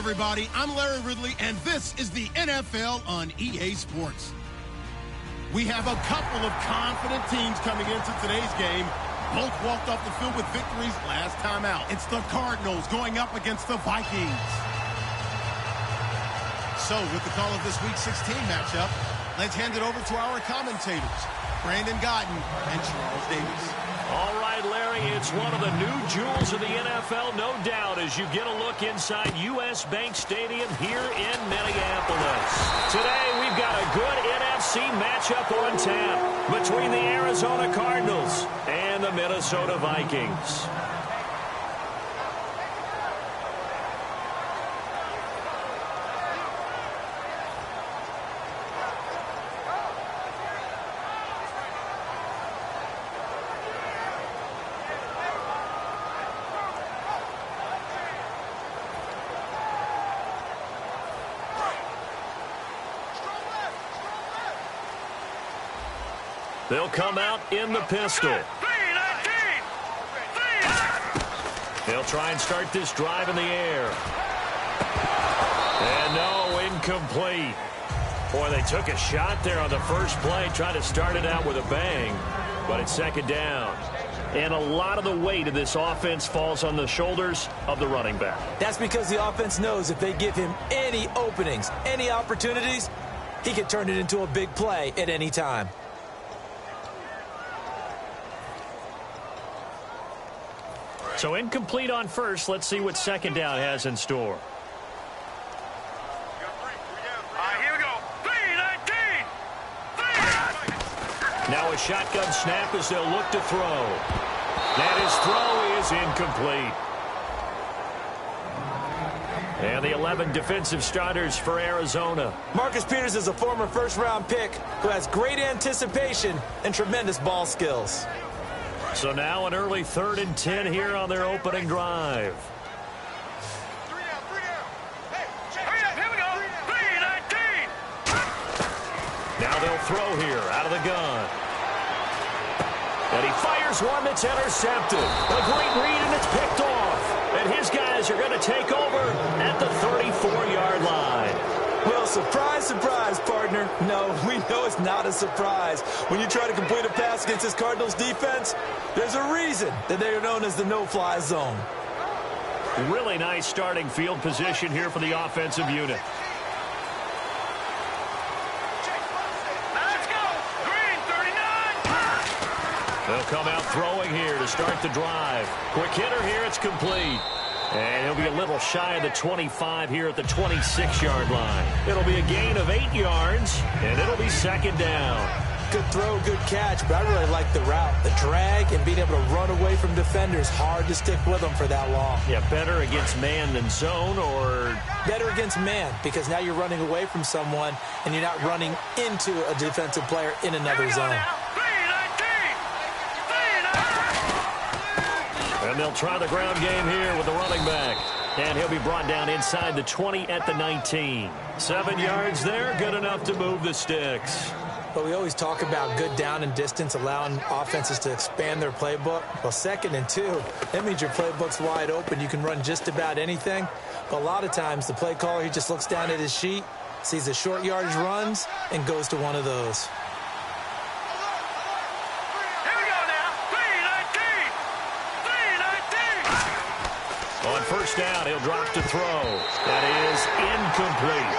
everybody. I'm Larry Ridley, and this is the NFL on EA Sports. We have a couple of confident teams coming into today's game. Both walked off the field with victories last time out. It's the Cardinals going up against the Vikings. So, with the call of this Week 16 matchup, let's hand it over to our commentators, Brandon Gaudin and Charles Davis. All right, Larry, it's one of the new jewels of the NFL, no doubt, as you get a look inside U.S. Bank Stadium here in Minneapolis. Today, we've got a good NFC matchup on tap between the Arizona Cardinals and the Minnesota Vikings. They'll come out in the pistol. They'll try and start this drive in the air. And no, incomplete. Boy, they took a shot there on the first play, trying to start it out with a bang. But it's second down. And a lot of the weight of this offense falls on the shoulders of the running back. That's because the offense knows if they give him any openings, any opportunities, he can turn it into a big play at any time. So incomplete on first. Let's see what second down has in store. Here we go. 3-19. Now a shotgun snap as they'll look to throw. And his throw is incomplete. And the 11 defensive starters for Arizona. Marcus Peters is a former first-round pick who has great anticipation and tremendous ball skills. So now an early 3rd and 10 here on their opening drive. Here we go. 3-19. Now they'll throw here out of the gun. And he fires one that's intercepted. A great read, and it's picked off. And his guys are going to take over at the 34-yard line. Well, surprise, surprise, partner. No, we know it's not a surprise. When you try to complete a pass against this Cardinals defense, there's a reason that they are known as the no-fly zone. Really nice starting field position here for the offensive unit. Let's go. Green, 39. They'll come out throwing here to start the drive. Quick hitter here, it's complete. And he'll be a little shy of the 25 here at the 26-yard line. It'll be a gain of 8 yards, and it'll be second down. Good throw, good catch, but I really like the route. The drag and being able to run away from defenders, hard to stick with them for that long. Yeah, better against man than zone, or better against man, because now you're running away from someone and you're not running into a defensive player in another zone. And they'll try the ground game here with the running back. And he'll be brought down inside the 20 at the 19. 7 yards there, good enough to move the sticks. But we always talk about good down and distance, allowing offenses to expand their playbook. Well, 2nd and 2, that means your playbook's wide open. You can run just about anything. But a lot of times, the play caller, he just looks down at his sheet, sees the short yardage runs, and goes to one of those. On first down, he'll drop to throw. That is incomplete.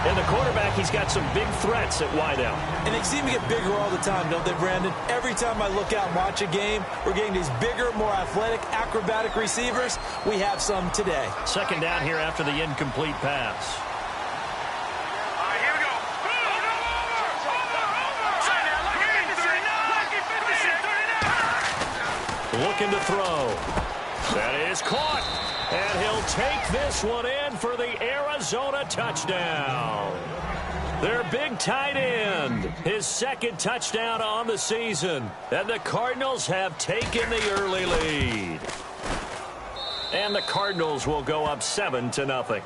And the quarterback, he's got some big threats at wideout. And they seem to get bigger all the time, don't they, Brandon? Every time I look out and watch a game, we're getting these bigger, more athletic, acrobatic receivers. We have some today. Second down here after the incomplete pass. Here we go. Looking to throw. That is caught. And he'll take this one in for the Arizona touchdown. Their big tight end, his 2nd touchdown on the season. And the Cardinals have taken the early lead. And the Cardinals will go up 7-0.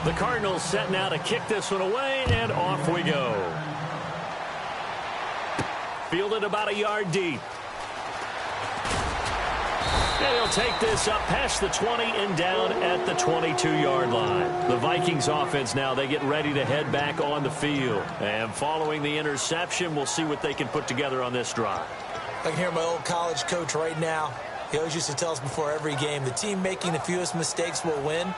The Cardinals set now to kick this one away, and off we go. fielded about a yard deep. And he'll take this up past the 20 and down at the 22-yard line. The Vikings offense now, they get ready to head back on the field. And following the interception, we'll see what they can put together on this drive. I can hear my old college coach right now. He always used to tell us before every game, the team making the fewest mistakes will win.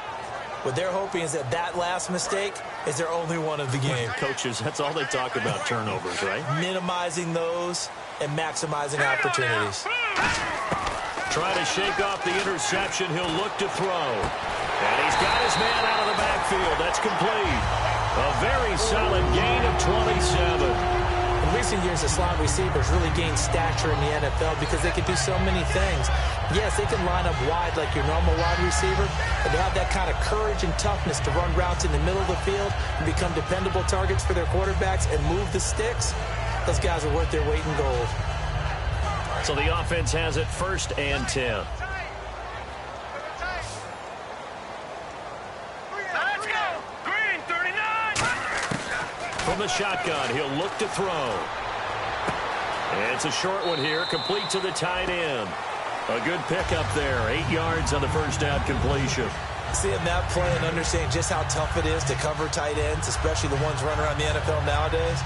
What they're hoping is that last mistake is their only one of the game. Coaches, that's all they talk about, turnovers, right? Minimizing those and maximizing opportunities. Trying to shake off the interception. He'll look to throw. And he's got his man out of the backfield. That's complete. A very solid gain of 27. In recent years, the slot receivers really gained stature in the NFL because they can do so many things. Yes, they can line up wide like your normal wide receiver, but they have that kind of courage and toughness to run routes in the middle of the field and become dependable targets for their quarterbacks and move the sticks. Those guys are worth their weight in gold. So the offense has it 1st and 10. Let's go. Green, 39. From the shotgun, he'll look to throw. And it's a short one here, complete to the tight end. A good pickup there, 8 yards on the first down completion. Seeing that play and understanding just how tough it is to cover tight ends, especially the ones running around the NFL nowadays,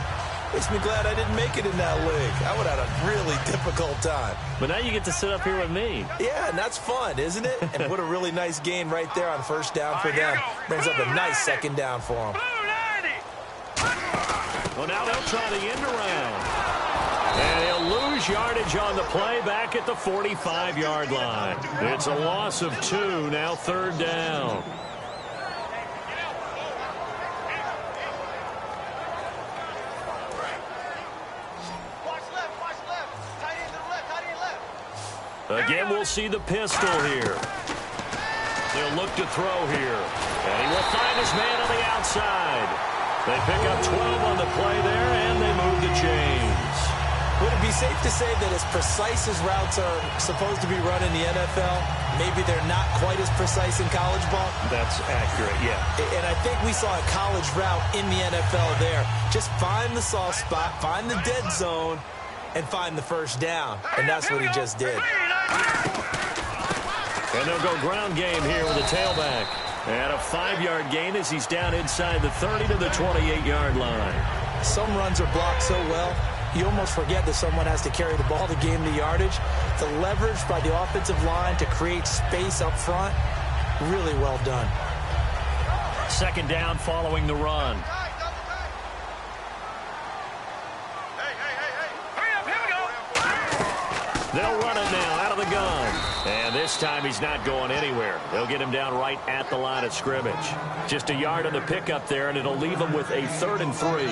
makes me glad I didn't make it in that league. I would have had a really difficult time. But now you get to sit up here with me. Yeah, and that's fun, isn't it? And what a really nice gain right there on first down for them. Brings up a nice second down for them. Well, now they'll try the end around. And he'll lose yardage on the play back at the 45-yard line. It's a loss of 2, now 3rd down. Again, we'll see the pistol here. He'll look to throw here. And he will find his man on the outside. They pick up 12 on the play there, and they move the chains. Would it be safe to say that as precise as routes are supposed to be run in the NFL, maybe they're not quite as precise in college ball? That's accurate, yeah. And I think we saw a college route in the NFL there. Just find the soft spot, find the dead zone, and find the first down. And that's what he just did. And they'll go ground game here with a tailback. And a 5-yard gain as he's down inside the 30 to the 28-yard line. Some runs are blocked so well, you almost forget that someone has to carry the ball to gain the yardage. The leverage by the offensive line to create space up front, really well done. 2nd down following the run. They'll run it now out of the gun. And this time he's not going anywhere. They'll get him down right at the line of scrimmage. Just a yard on the pickup there, and it'll leave him with a 3rd and 3.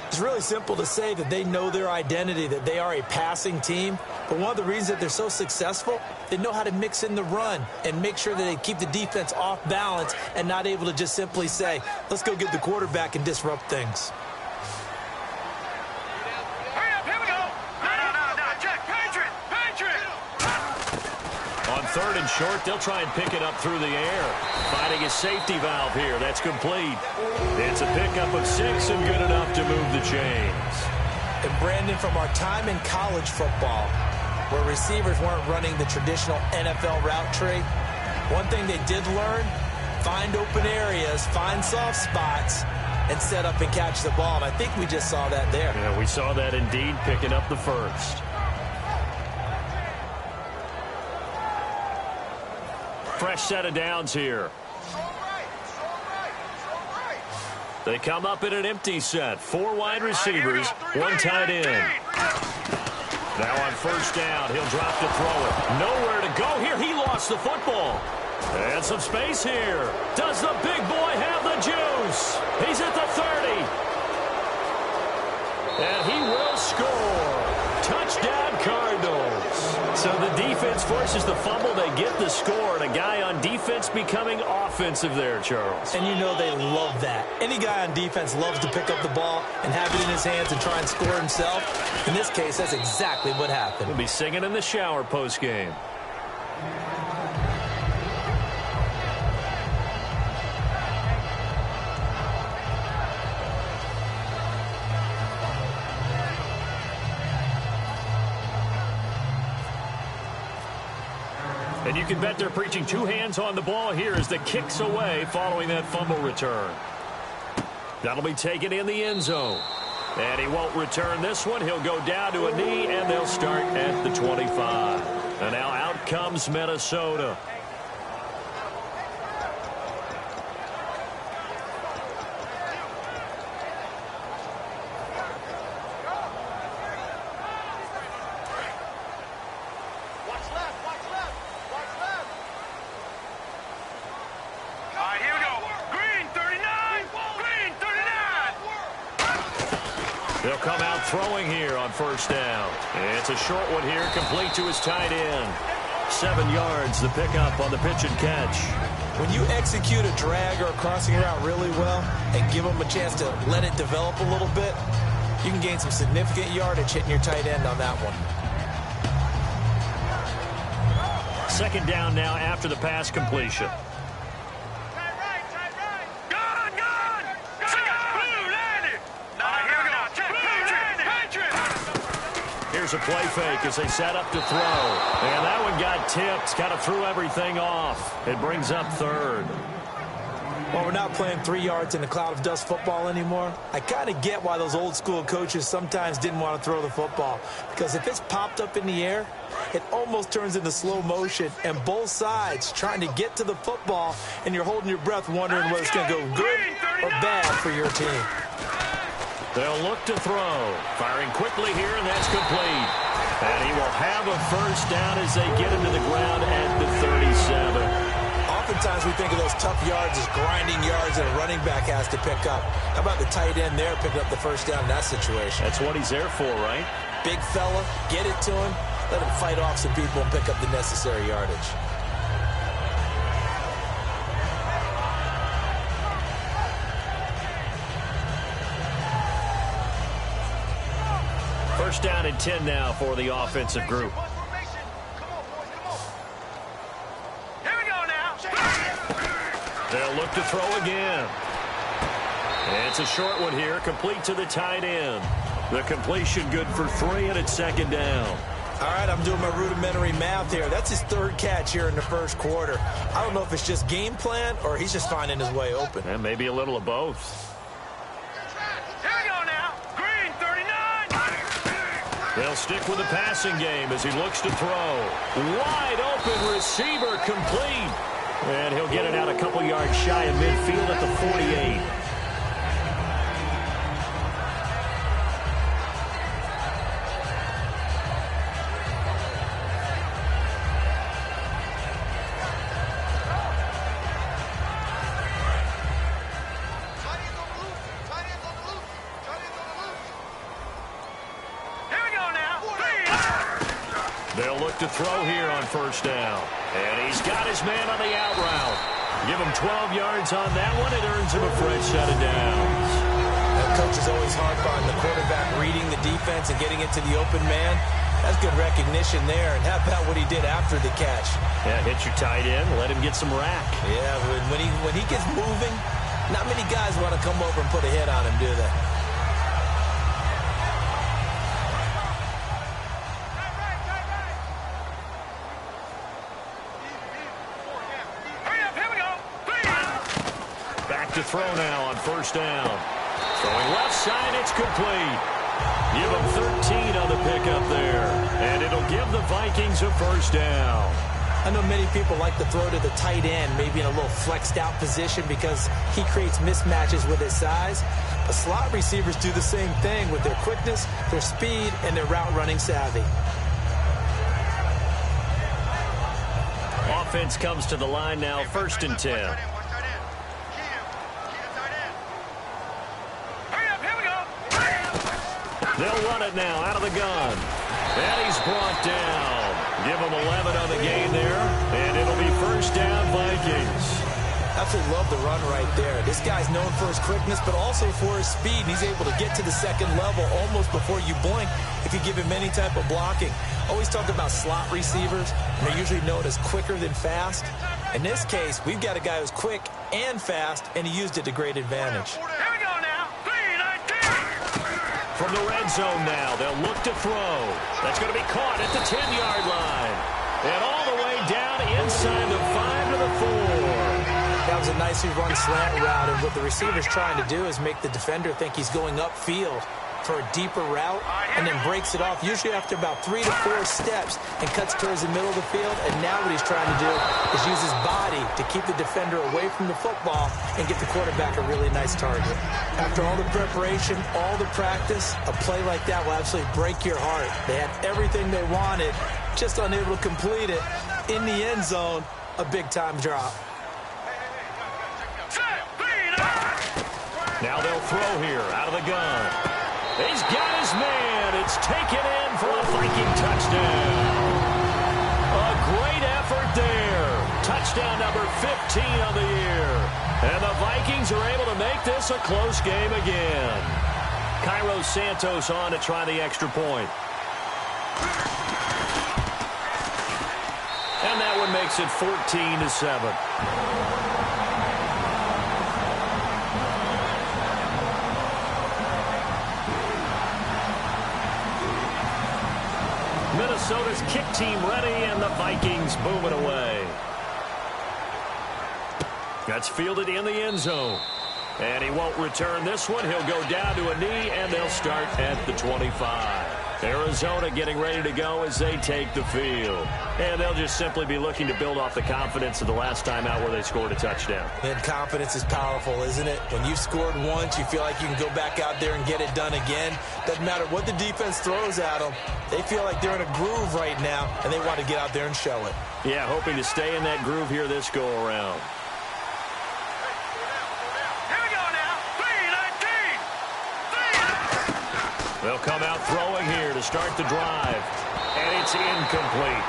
It's really simple to say that they know their identity, that they are a passing team. But one of the reasons that they're so successful, they know how to mix in the run and make sure that they keep the defense off balance and not able to just simply say, let's go get the quarterback and disrupt things. On 3rd and short, they'll try and pick it up through the air. Finding a safety valve here. That's complete. It's a pickup of 6 and good enough to move the chains. And Brandon, from our time in college football, where receivers weren't running the traditional NFL route tree, one thing they did learn, find open areas, find soft spots, and set up and catch the ball. And I think we just saw that there. Yeah, we saw that indeed, picking up the first. Fresh set of downs here. They come up in an empty set. 4 wide receivers, 1 tight end. Now on 1st down, he'll drop to throw it. Nowhere to go here. He lost the football. And some space here. Does the big boy have the juice? He's at the 30. And he will score. Touchdown, Cardinals. So the defense forces the fumble. They get the score. And a guy on defense becoming offensive there, Charles. And you know they love that. Any guy on defense loves to pick up the ball and have it in his hands and try and score himself. In this case, that's exactly what happened. He'll be singing in the shower post-game. And you can bet they're preaching two hands on the ball here as the kick's away following that fumble return. That'll be taken in the end zone. And he won't return this one. He'll go down to a knee, and they'll start at the 25. And now out comes Minnesota. They'll come out throwing here on first down. It's a short one here, complete to his tight end. 7 yards, the pickup on the pitch and catch. When you execute a drag or a crossing route really well and give them a chance to let it develop a little bit, you can gain some significant yardage hitting your tight end on that one. Second down now after the pass completion. Here's a play fake as they set up to throw. And that one got tipped. Kind of threw everything off. It brings up third. Well, we're not playing 3 yards in a cloud of dust football anymore. I kind of get why those old school coaches sometimes didn't want to throw the football. Because if it's popped up in the air, it almost turns into slow motion. And both sides trying to get to the football, and you're holding your breath wondering whether it's going to go good or bad for your team. They'll look to throw. Firing quickly here, and that's complete. And he will have a first down as they get him to the ground at the 37. Oftentimes we think of those tough yards as grinding yards that a running back has to pick up. How about the tight end there picking up the first down in that situation? That's what he's there for, right? Big fella, get it to him, let him fight off some people and pick up the necessary yardage. First down and 10 now for the offensive group. Here we go now. They'll look to throw again. It's a short one here, complete to the tight end. The completion good for 3, and it's second down. All right, I'm doing my rudimentary math here. That's his third catch here in the first quarter. I don't know if it's just game plan or he's just finding his way open. And maybe a little of both. They'll stick with the passing game as he looks to throw. Wide open receiver complete. And he'll get it out a couple yards shy of midfield at the 48. They'll look to throw here on first down. And he's got his man on the out route. Give him 12 yards on that one. It earns him a fresh set of downs. That coach is always hard on the quarterback reading the defense and getting it to the open man. That's good recognition there. And how about what he did after the catch? Yeah, hit your tight end. Let him get some rack. Yeah, when he gets moving, not many guys want to come over and put a hit on him, do they? To throw now on first down. Throwing left side, it's complete. Give them 13 on the pickup there. And it'll give the Vikings a first down. I know many people like to throw to the tight end, maybe in a little flexed out position because he creates mismatches with his size. But slot receivers do the same thing with their quickness, their speed, and their route running savvy. Offense comes to the line now, first and 10. They'll run it now out of the gun. And he's brought down. Give him 11 on the game there. And it'll be first down, Vikings. Absolutely love the run right there. This guy's known for his quickness, but also for his speed. And he's able to get to the second level almost before you blink if you give him any type of blocking. Always talk about slot receivers. And they're usually known as quicker than fast. In this case, we've got a guy who's quick and fast, and he used it to great advantage. From the red zone now, they'll look to throw. That's going to be caught at the 10-yard line. And all the way down down inside the 5 to the 4. That was a nicely run slant route, and what the receiver's trying to do is make the defender think he's going upfield for a deeper route, and then breaks it off, usually after about 3 to 4 steps, and cuts towards the middle of the field. And now what he's trying to do is use his body to keep the defender away from the football and get the quarterback a really nice target. After all the preparation, all the practice, a play like that will absolutely break your heart. They had everything they wanted, just unable to complete it. In the end zone, a big-time drop. Now they'll throw here out of the gun. He's got his man. It's taken in for a Viking touchdown. A great effort there. Touchdown number 15 on the year. And the Vikings are able to make this a close game again. Cairo Santos on to try the extra point. And that one makes it 14-7. Minnesota's kick team ready, and the Vikings boom it away. That's fielded in the end zone. And he won't return this one. He'll go down to a knee, and they'll start at the 25. Arizona getting ready to go as they take the field. And they'll just simply be looking to build off the confidence of the last time out where they scored a touchdown. And confidence is powerful, isn't it? When you've scored once, you feel like you can go back out there and get it done again. Doesn't matter what the defense throws at them. They feel like they're in a groove right now, and they want to get out there and show it. Yeah, hoping to stay in that groove here this go-around. They'll come out throwing here to start the drive. And it's incomplete.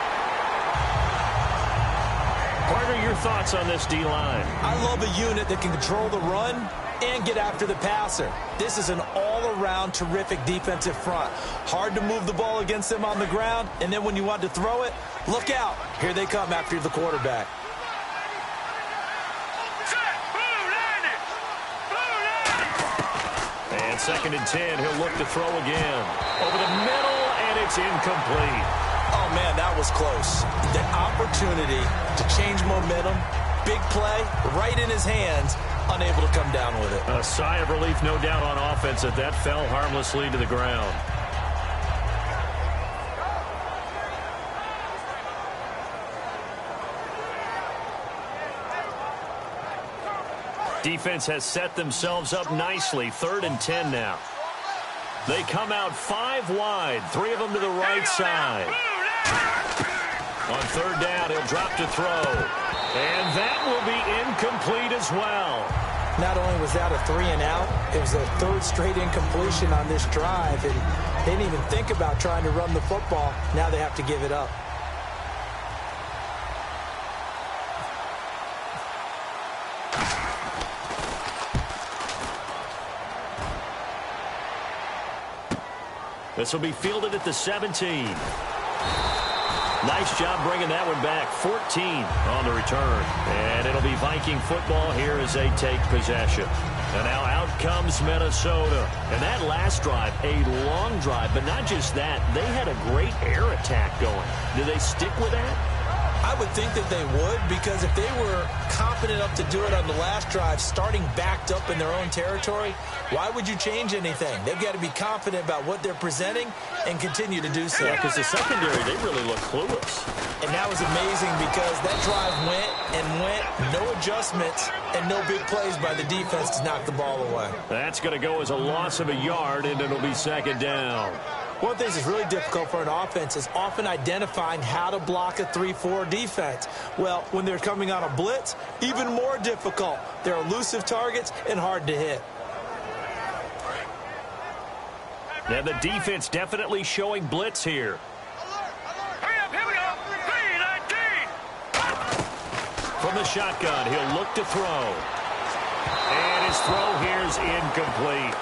Carter, your thoughts on this D-line? I love a unit that can control the run and get after the passer. This is an all-around terrific defensive front. Hard to move the ball against them on the ground, and then when you want to throw it, look out. Here they come after the quarterback. And 2nd and 10, he'll look to throw again. Over the middle, and it's incomplete. Oh, man, that was close. The opportunity to change momentum, big play, right in his hands, unable to come down with it. A sigh of relief, no doubt, on offense that fell harmlessly to the ground. Defense has set themselves up nicely. 3rd and 10 now. They come out 5 wide, 3 of them to the right side. On 3rd down, he'll drop to throw. And that will be incomplete as well. Not only was that a 3 and out, it was a 3rd straight incompletion on this drive. And they didn't even think about trying to run the football. Now they have to give it up. This will be fielded at the 17. Nice job bringing that one back. 14 on the return. And it'll be Viking football here as they take possession. And now out comes Minnesota. And that last drive, a long drive, but not just that. They had a great air attack going. Do they stick with that? I would think that they would, because if they were confident enough to do it on the last drive, starting backed up in their own territory, why would you change anything? They've got to be confident about what they're presenting and continue to do so. Yeah, because the secondary, they really look clueless. And that was amazing because that drive went and went, no adjustments, and no big plays by the defense to knock the ball away. That's going to go as a loss of a yard, and it'll be 2nd down. One thing that's really difficult for an offense is often identifying how to block a 3-4 defense. Well, when they're coming on a blitz, even more difficult. They're elusive targets and hard to hit. Now the defense definitely showing blitz here. Hurry up, here we go. 3-19. From the shotgun, he'll look to throw. And his throw here is incomplete.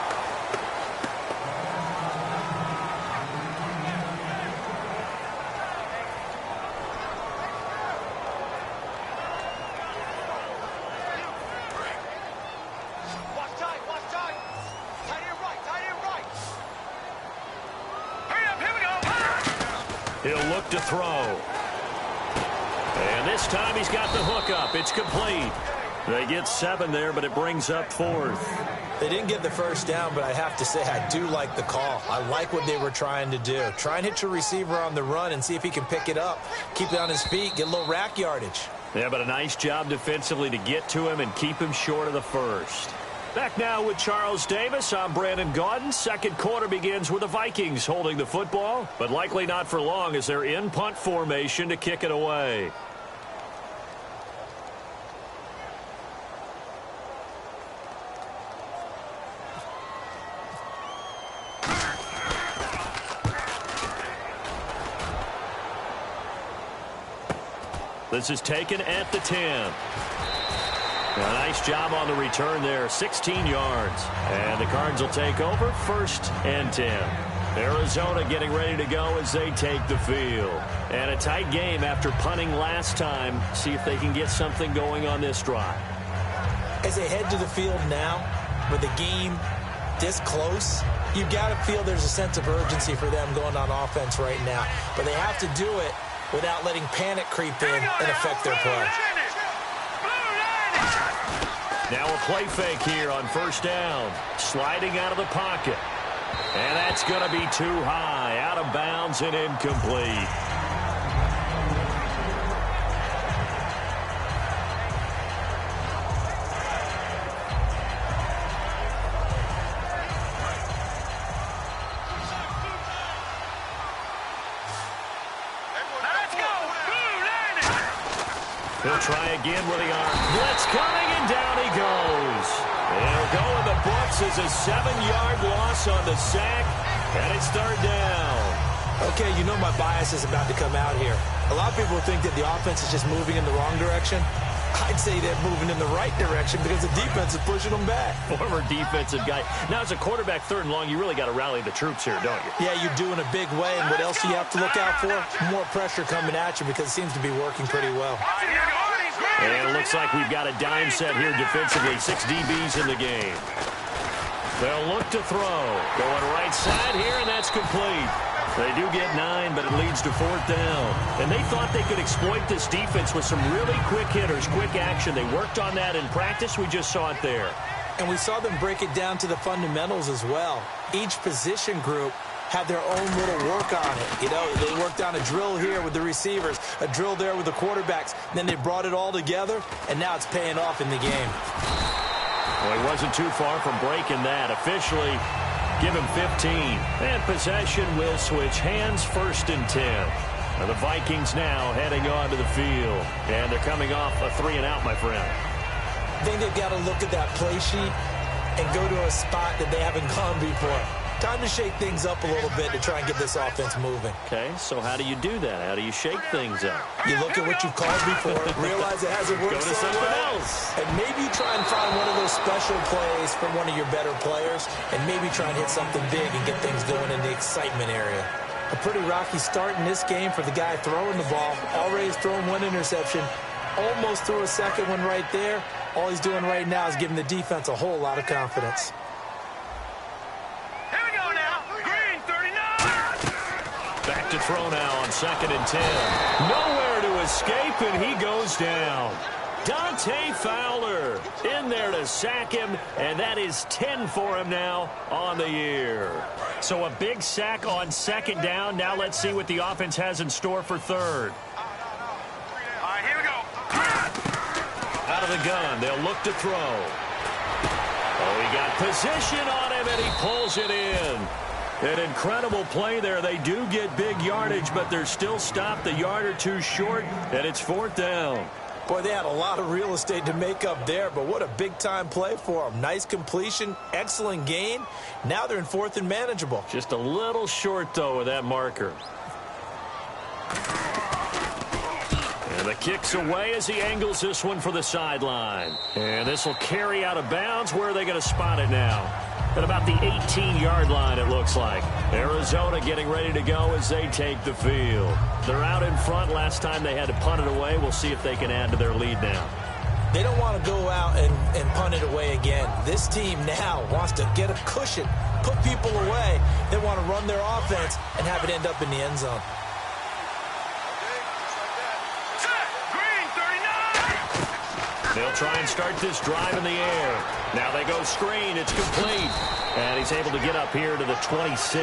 He'll look to throw. And this time he's got the hook up. It's complete. They get 7 there, but it brings up 4th. They didn't get the first down, but I have to say I do like the call. I like what they were trying to do. Try and hit your receiver on the run and see if he can pick it up. Keep it on his feet, get a little rack yardage. Yeah, but a nice job defensively to get to him and keep him short of the first. Back now with Charles Davis. I'm Brandon Gaudin. Second quarter begins with the Vikings holding the football, but likely not for long as they're in punt formation to kick it away. This is taken at the 10. A nice job on the return there, 16 yards. And the Cards will take over, 1st and 10. Arizona getting ready to go as they take the field. And a tight game after punting last time. See if they can get something going on this drive. As they head to the field now, with the game this close, you've got to feel there's a sense of urgency for them going on offense right now. But they have to do it without letting panic creep in and affect their play. Now a play fake here on 1st down. Sliding out of the pocket. And that's going to be too high. Out of bounds and incomplete. He'll try again with the arm. Blitz coming, and down he goes. It'll go in the books as a 7-yard loss on the sack, and it's 3rd down. Okay, you know my bias is about to come out here. A lot of people think that the offense is just moving in the wrong direction. I'd say they're moving in the right direction because the defense is pushing them back. Former defensive guy. Now, as a quarterback 3rd and long, you really got to rally the troops here, don't you? Yeah, you do in a big way. And what else do you have to look out for? More pressure coming at you because it seems to be working pretty well. And it looks like we've got a dime set here defensively. 6 DBs in the game. They'll look to throw. Going right side here, and that's complete. They do get 9, but it leads to 4th down. And they thought they could exploit this defense with some really quick hitters, quick action. They worked on that in practice. We just saw it there. And we saw them break it down to the fundamentals as well. Each position group had their own little work on it. You know, they worked on a drill here with the receivers, a drill there with the quarterbacks. Then they brought it all together, and now it's paying off in the game. Well, he wasn't too far from breaking that. Officially, give him 15. And possession will switch hands, 1st and 10. And the Vikings now heading on to the field. And they're coming off a 3-and-out, my friend. I think they've got to look at that play sheet and go to a spot that they haven't gone before. Time to shake things up a little bit to try and get this offense moving. Okay, so how do you do that? How do you shake things up? You look at what you've called before, realize it hasn't worked so something else. And maybe try and find one of those special plays from one of your better players, and maybe try and hit something big and get things going in the excitement area. A pretty rocky start in this game for the guy throwing the ball. Already has thrown 1 interception. Almost threw a second one right there. All he's doing right now is giving the defense a whole lot of confidence. Back to throw now on 2nd and 10. Nowhere to escape, and he goes down. Dante Fowler in there to sack him, and that is 10 for him now on the year. So a big sack on 2nd down. Now let's see what the offense has in store for 3rd. All right, here we go. Out of the gun, they'll look to throw. Oh, he got position on him, and he pulls it in. An incredible play there. They do get big yardage, but they're still stopped a yard or two short, and it's 4th down. Boy, they had a lot of real estate to make up there, but what a big-time play for them. Nice completion, excellent gain. Now they're in 4th and manageable. Just a little short, though, with that marker. And the kick's away as he angles this one for the sideline. And this will carry out of bounds. Where are they going to spot it now? At about the 18-yard line, it looks like. Arizona getting ready to go as they take the field. They're out in front. Last time they had to punt it away. We'll see if they can add to their lead now. They don't want to go out and punt it away again. This team now wants to get a cushion, put people away. They want to run their offense and have it end up in the end zone. Green. They'll try and start this drive in the air. Now they go screen. It's complete. And he's able to get up here to the 26.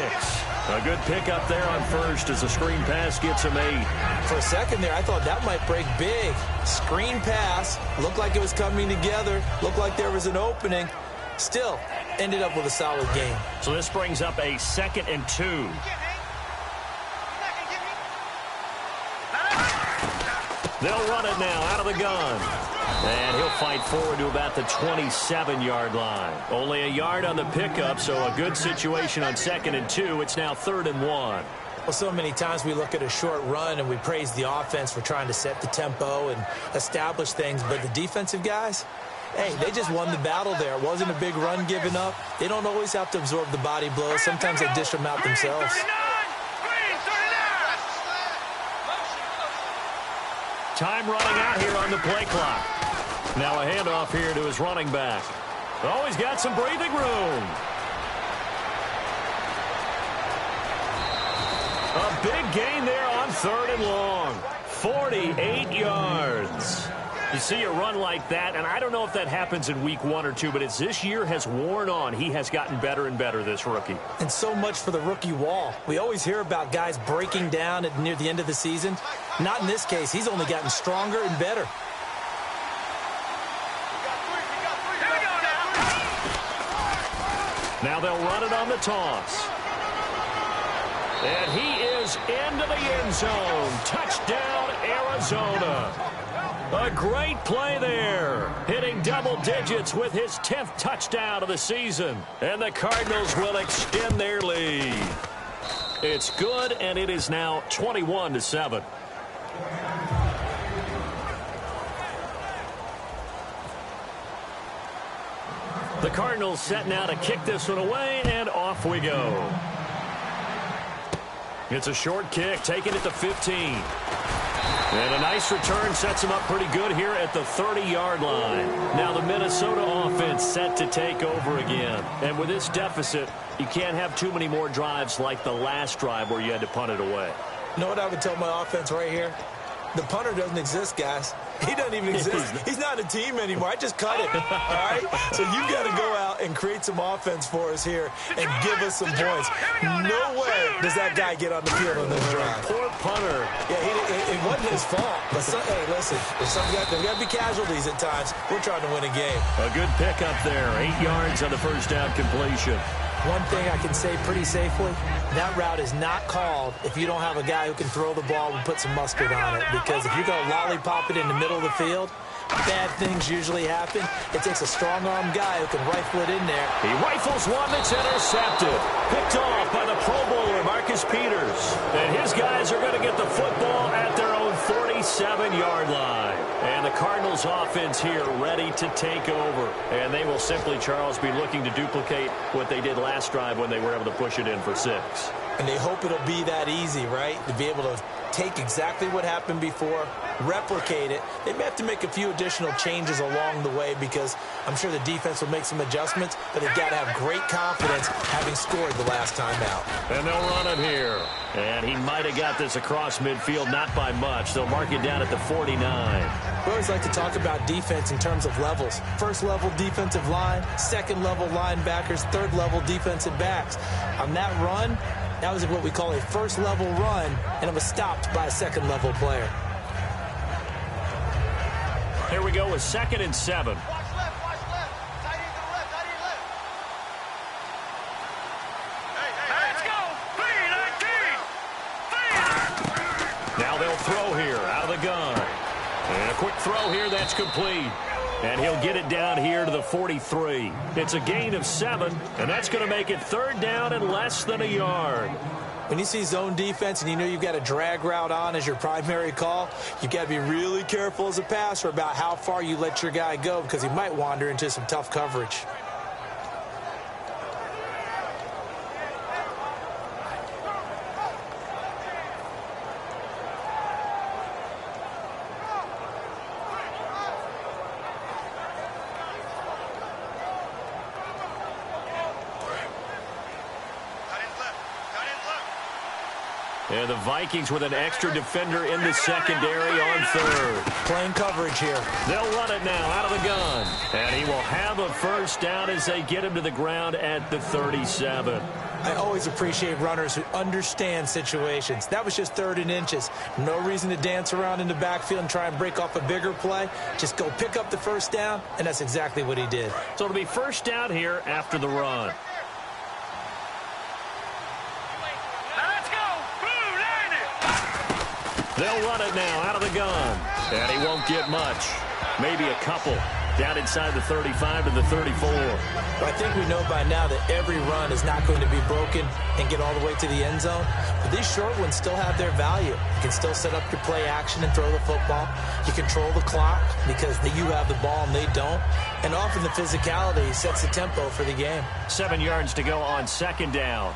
A good pickup there on first as the screen pass gets him 8. For a second there, I thought that might break big. Screen pass. Looked like it was coming together. Looked like there was an opening. Still, ended up with a solid game. So this brings up a 2nd and 2. They'll run it now out of the gun. And he'll fight forward to about the 27-yard line. Only a yard on the pickup, so a good situation on 2nd and 2. It's now 3rd and 1. Well, so many times we look at a short run and we praise the offense for trying to set the tempo and establish things, but the defensive guys, hey, they just won the battle there. It wasn't a big run given up. They don't always have to absorb the body blows. Sometimes they dish them out themselves. Time running out here on the play clock. Now a handoff here to his running back. Oh, he's got some breathing room. A big gain there on 3rd and long. 48 yards. You see a run like that, and I don't know if that happens in week 1 or 2, but as this year has worn on, he has gotten better and better, this rookie. And so much for the rookie wall. We always hear about guys breaking down near the end of the season. Not in this case. He's only gotten stronger and better. Now they'll run it on the toss. And he is into the end zone. Touchdown, Arizona. A great play there. Hitting double digits with his 10th touchdown of the season. And the Cardinals will extend their lead. It's good, and it is now 21-7. The Cardinals set now to kick this one away, and off we go. It's a short kick, taking it to 15. And a nice return sets him up pretty good here at the 30-yard line. Now the Minnesota offense set to take over again. And with this deficit, you can't have too many more drives like the last drive where you had to punt it away. You know what I would tell my offense right here? The punter doesn't exist, guys. He doesn't even exist. He's not a team anymore. I just cut it, all right? So you've got to go out and create some offense for us here and give us some points. No way does that guy get on the field on this drive. Poor punter. Yeah, it wasn't his fault. But hey, listen, there's got to be casualties at times. We're trying to win a game. A good pickup there. 8 yards on the first down completion. One thing I can say pretty safely, that route is not called if you don't have a guy who can throw the ball and put some mustard on it. Because if you're going to lollipop it in the middle of the field, bad things usually happen. It takes a strong-arm guy who can rifle it in there. He rifles one that's intercepted. Picked off by the Pro Bowler, Marcus Peters. And his guys are going to get the football at their own 47-yard line. And the Cardinals offense here ready to take over. And they will simply, Charles, be looking to duplicate what they did last drive when they were able to push it in for 6. And they hope it'll be that easy, right? To be able to take exactly what happened before, replicate it. They may have to make a few additional changes along the way because I'm sure the defense will make some adjustments, but they've got to have great confidence having scored the last time out. And they'll run it here. And he might have got this across midfield, not by much. They'll mark it down at the 49. We always like to talk about defense in terms of levels. First level defensive line, second level linebackers, third level defensive backs. On that run, that was what we call a first level run, and it was stopped by a second level player. Here we go with 2nd and 7. Watch left. Tight end to the left. Hey, let's go. 3-19. Now they'll throw here out of the gun. And a quick throw here, that's complete. And he'll get it down here to the 43. It's a gain of 7, and that's going to make it 3rd down and less than a yard. When you see zone defense and you know you've got a drag route on as your primary call, you've got to be really careful as a passer about how far you let your guy go because he might wander into some tough coverage. And the Vikings with an extra defender in the secondary on third. Playing coverage here. They'll run it now out of the gun. And he will have a first down as they get him to the ground at the 37. I always appreciate runners who understand situations. That was just 3rd and inches. No reason to dance around in the backfield and try and break off a bigger play. Just go pick up the first down, and that's exactly what he did. So it'll be first down here after the run. They'll run it now out of the gun. And he won't get much. Maybe a couple. Down inside the 35 to the 34. But I think we know by now that every run is not going to be broken and get all the way to the end zone. But these short ones still have their value. You can still set up your play action and throw the football. You control the clock because you have the ball and they don't. And often the physicality sets the tempo for the game. 7 yards to go on second down.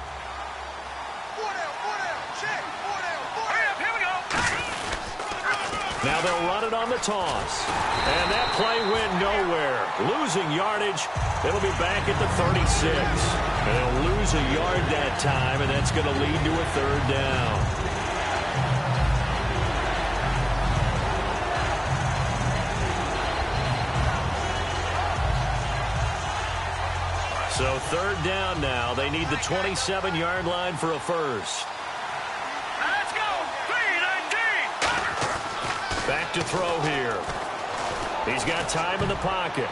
Now they'll run it on the toss. And that play went nowhere. Losing yardage. It'll be back at the 36. And they'll lose a yard that time, and that's going to lead to a third down. So third down now. They need the 27-yard line for a first. Back to throw here. He's got time in the pocket.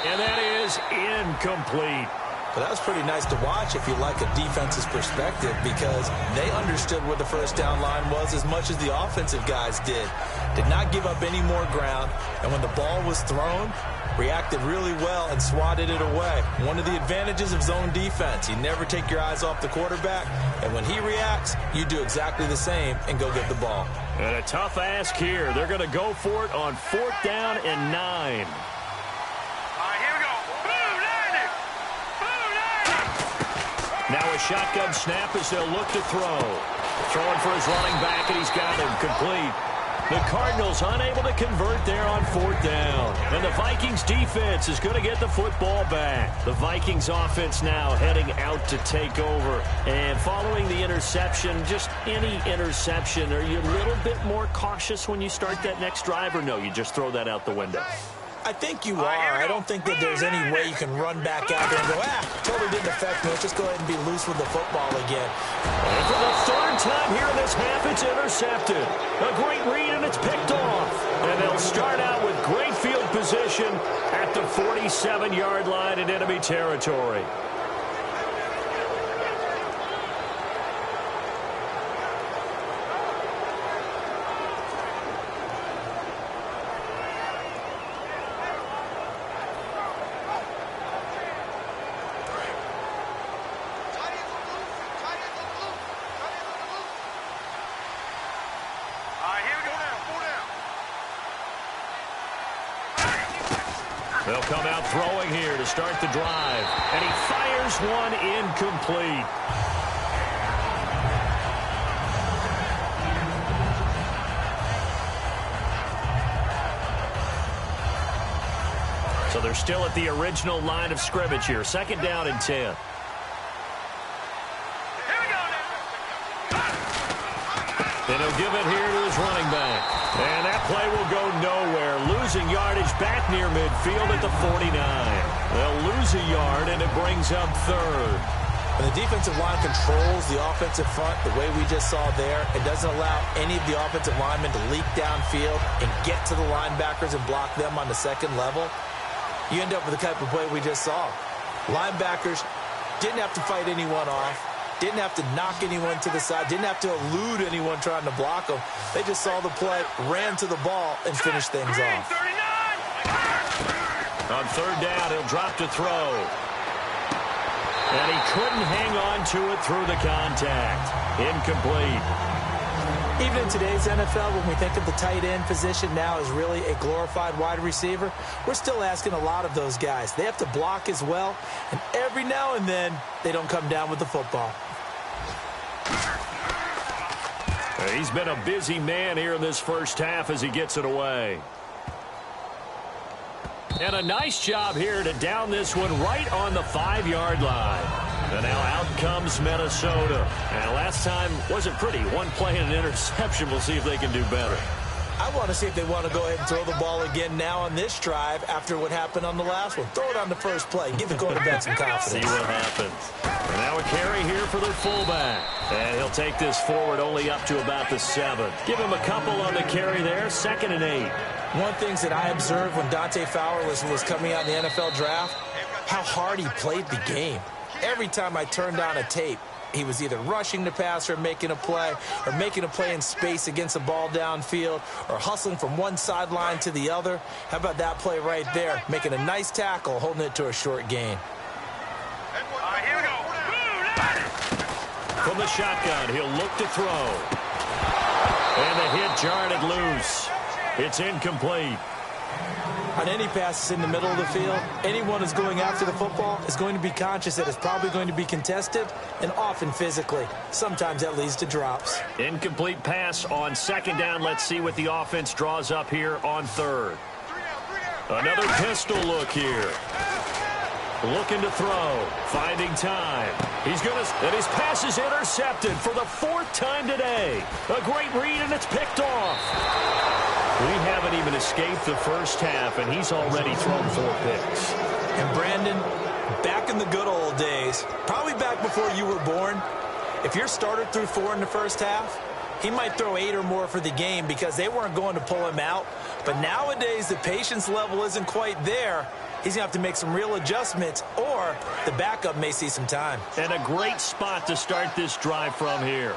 And that is incomplete. But that was pretty nice to watch if you like a defense's perspective because they understood where the first down line was as much as the offensive guys did. Did not give up any more ground. And when the ball was thrown, reacted really well and swatted it away. One of the advantages of zone defense, you never take your eyes off the quarterback. And when he reacts, you do exactly the same and go get the ball. And a tough ask here. They're going to go for it on 4th down and 9. All right, here we go. Now a shotgun snap as they'll look to throw. Throwing for his running back, and he's got him complete. The Cardinals unable to convert there on 4th down. And the Vikings defense is going to get the football back. The Vikings offense now heading out to take over. And following the interception, just any interception, are you a little bit more cautious when you start that next drive, or no, you just throw that out the window? I think you are. I don't think that there's any way you can run back out there and go, totally didn't affect me. Let's just go ahead and be loose with the football again. And for the 3rd time here in this half, it's intercepted. A great read, and it's picked off. And they'll start out with great field position at the 47-yard line in enemy territory. They'll come out throwing here to start the drive. And he fires one incomplete. So they're still at the original line of scrimmage here. 2nd down and 10. And he'll give it here to his running back. And that play will go nowhere. Losing yardage back near midfield at the 49. They'll lose a yard, and it brings up 3rd. When the defensive line controls the offensive front the way we just saw there, it doesn't allow any of the offensive linemen to leak downfield and get to the linebackers and block them on the 2nd level. You end up with the type of play we just saw. Linebackers didn't have to fight anyone off. Didn't have to knock anyone to the side. Didn't have to elude anyone trying to block them. They just saw the play, ran to the ball, and finished things off. On 3rd down, he'll drop to throw. And he couldn't hang on to it through the contact. Incomplete. Even in today's NFL, when we think of the tight end position now as really a glorified wide receiver, we're still asking a lot of those guys. They have to block as well, and every now and then, they don't come down with the football. He's been a busy man here in this first half as he gets it away. And a nice job here to down this one right on the 5-yard line. And now out comes Minnesota. And last time wasn't pretty. One play and an interception. We'll see if they can do better. I want to see if they want to go ahead and throw the ball again now on this drive after what happened on the last one. Throw it on the first play. Give the quarterback some confidence. See what happens. And now a carry here for their fullback. And he'll take this forward only up to about the 7. Give him a couple on the carry there. 2nd and 8. One of the things that I observed when Dante Fowler was coming out in the NFL draft, how hard he played the game. Every time I turned on a tape, he was either rushing the passer, making a play in space against a ball downfield, or hustling from one sideline to the other. How about that play right there? Making a nice tackle, holding it to a short gain. Here we go. From the shotgun, he'll look to throw. And the hit jarred it loose. It's incomplete. On any passes in the middle of the field, anyone who's going after the football is going to be conscious that it's probably going to be contested and often physically. Sometimes that leads to drops. Incomplete pass on 2nd down. Let's see what the offense draws up here on 3rd. Another pistol look here. Looking to throw. Finding time. And his pass is intercepted for the 4th time today. A great read, and it's picked off. We haven't even escaped the first half, and he's already thrown 4 picks. And Brandon, back in the good old days, probably back before you were born, if your starter threw 4 in the first half, he might throw 8 or more for the game because they weren't going to pull him out. But nowadays, the patience level isn't quite there. He's going to have to make some real adjustments, or the backup may see some time. And a great spot to start this drive from here.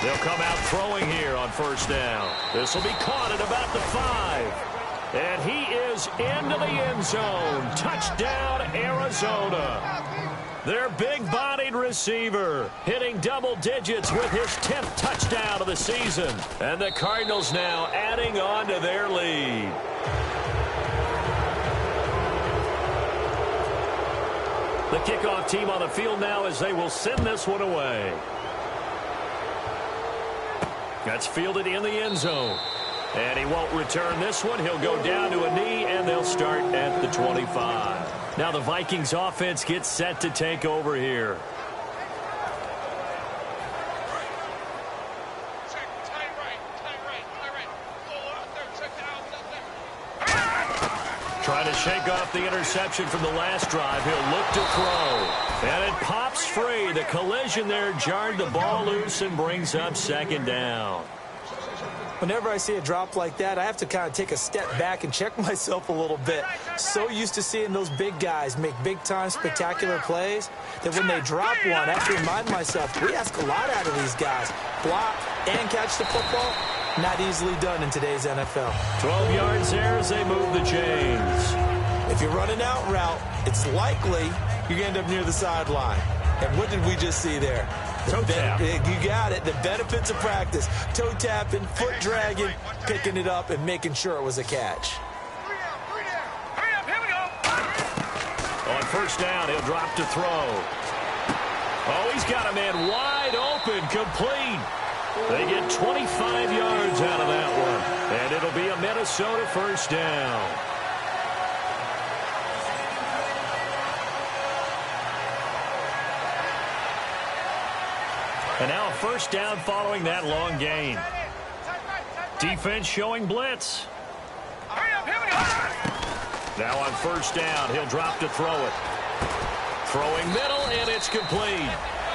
They'll come out throwing here on 1st down. This will be caught at about the 5. And he is into the end zone. Touchdown, Arizona. Their big-bodied receiver hitting double digits with his 10th touchdown of the season. And the Cardinals now adding on to their lead. The kickoff team on the field now as they will send this one away. That's fielded in the end zone. And he won't return this one. He'll go down to a knee, and they'll start at the 25. Now the Vikings offense gets set to take over here. Trying to shake off the interception from the last drive. He'll look to throw. And it pops free. The collision there jarred the ball loose and brings up 2nd down. Whenever I see a drop like that, I have to kind of take a step back and check myself a little bit. So used to seeing those big guys make big-time spectacular plays that when they drop one, I have to remind myself, we ask a lot out of these guys. Block and catch the football, not easily done in today's NFL. 12 yards there as they move the chains. If you're running out route, it's likely you're going to end up near the sideline. And what did we just see there? Toe tap. You got it. The benefits of practice. Toe tapping, foot dragging, picking it up, and making sure it was a catch. On 1st down, he'll drop to throw. Oh, he's got a man wide open, complete. They get 25 yards out of that one. And it'll be a Minnesota 1st down. And now a 1st down following that long gain. Defense showing blitz. Now on 1st down, he'll drop to throw it. Throwing middle, and it's complete.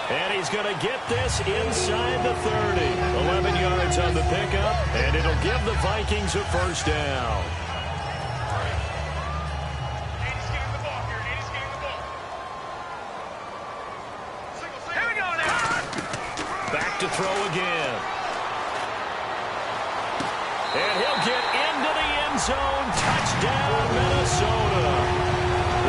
And he's going to get this inside the 30. 11 yards on the pickup, and it'll give the Vikings a 1st down. Back to throw again. And he'll get into the end zone. Touchdown, Minnesota.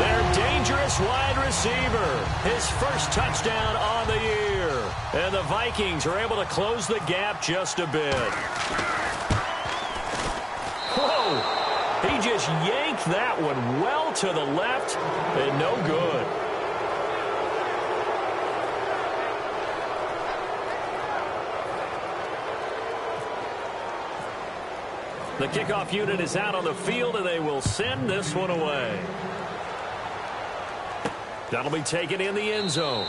Their dangerous wide receiver. His 1st touchdown on the year. And the Vikings are able to close the gap just a bit. Whoa! He just yanked that one well to the left and no good. The kickoff unit is out on the field, and they will send this one away. That'll be taken in the end zone.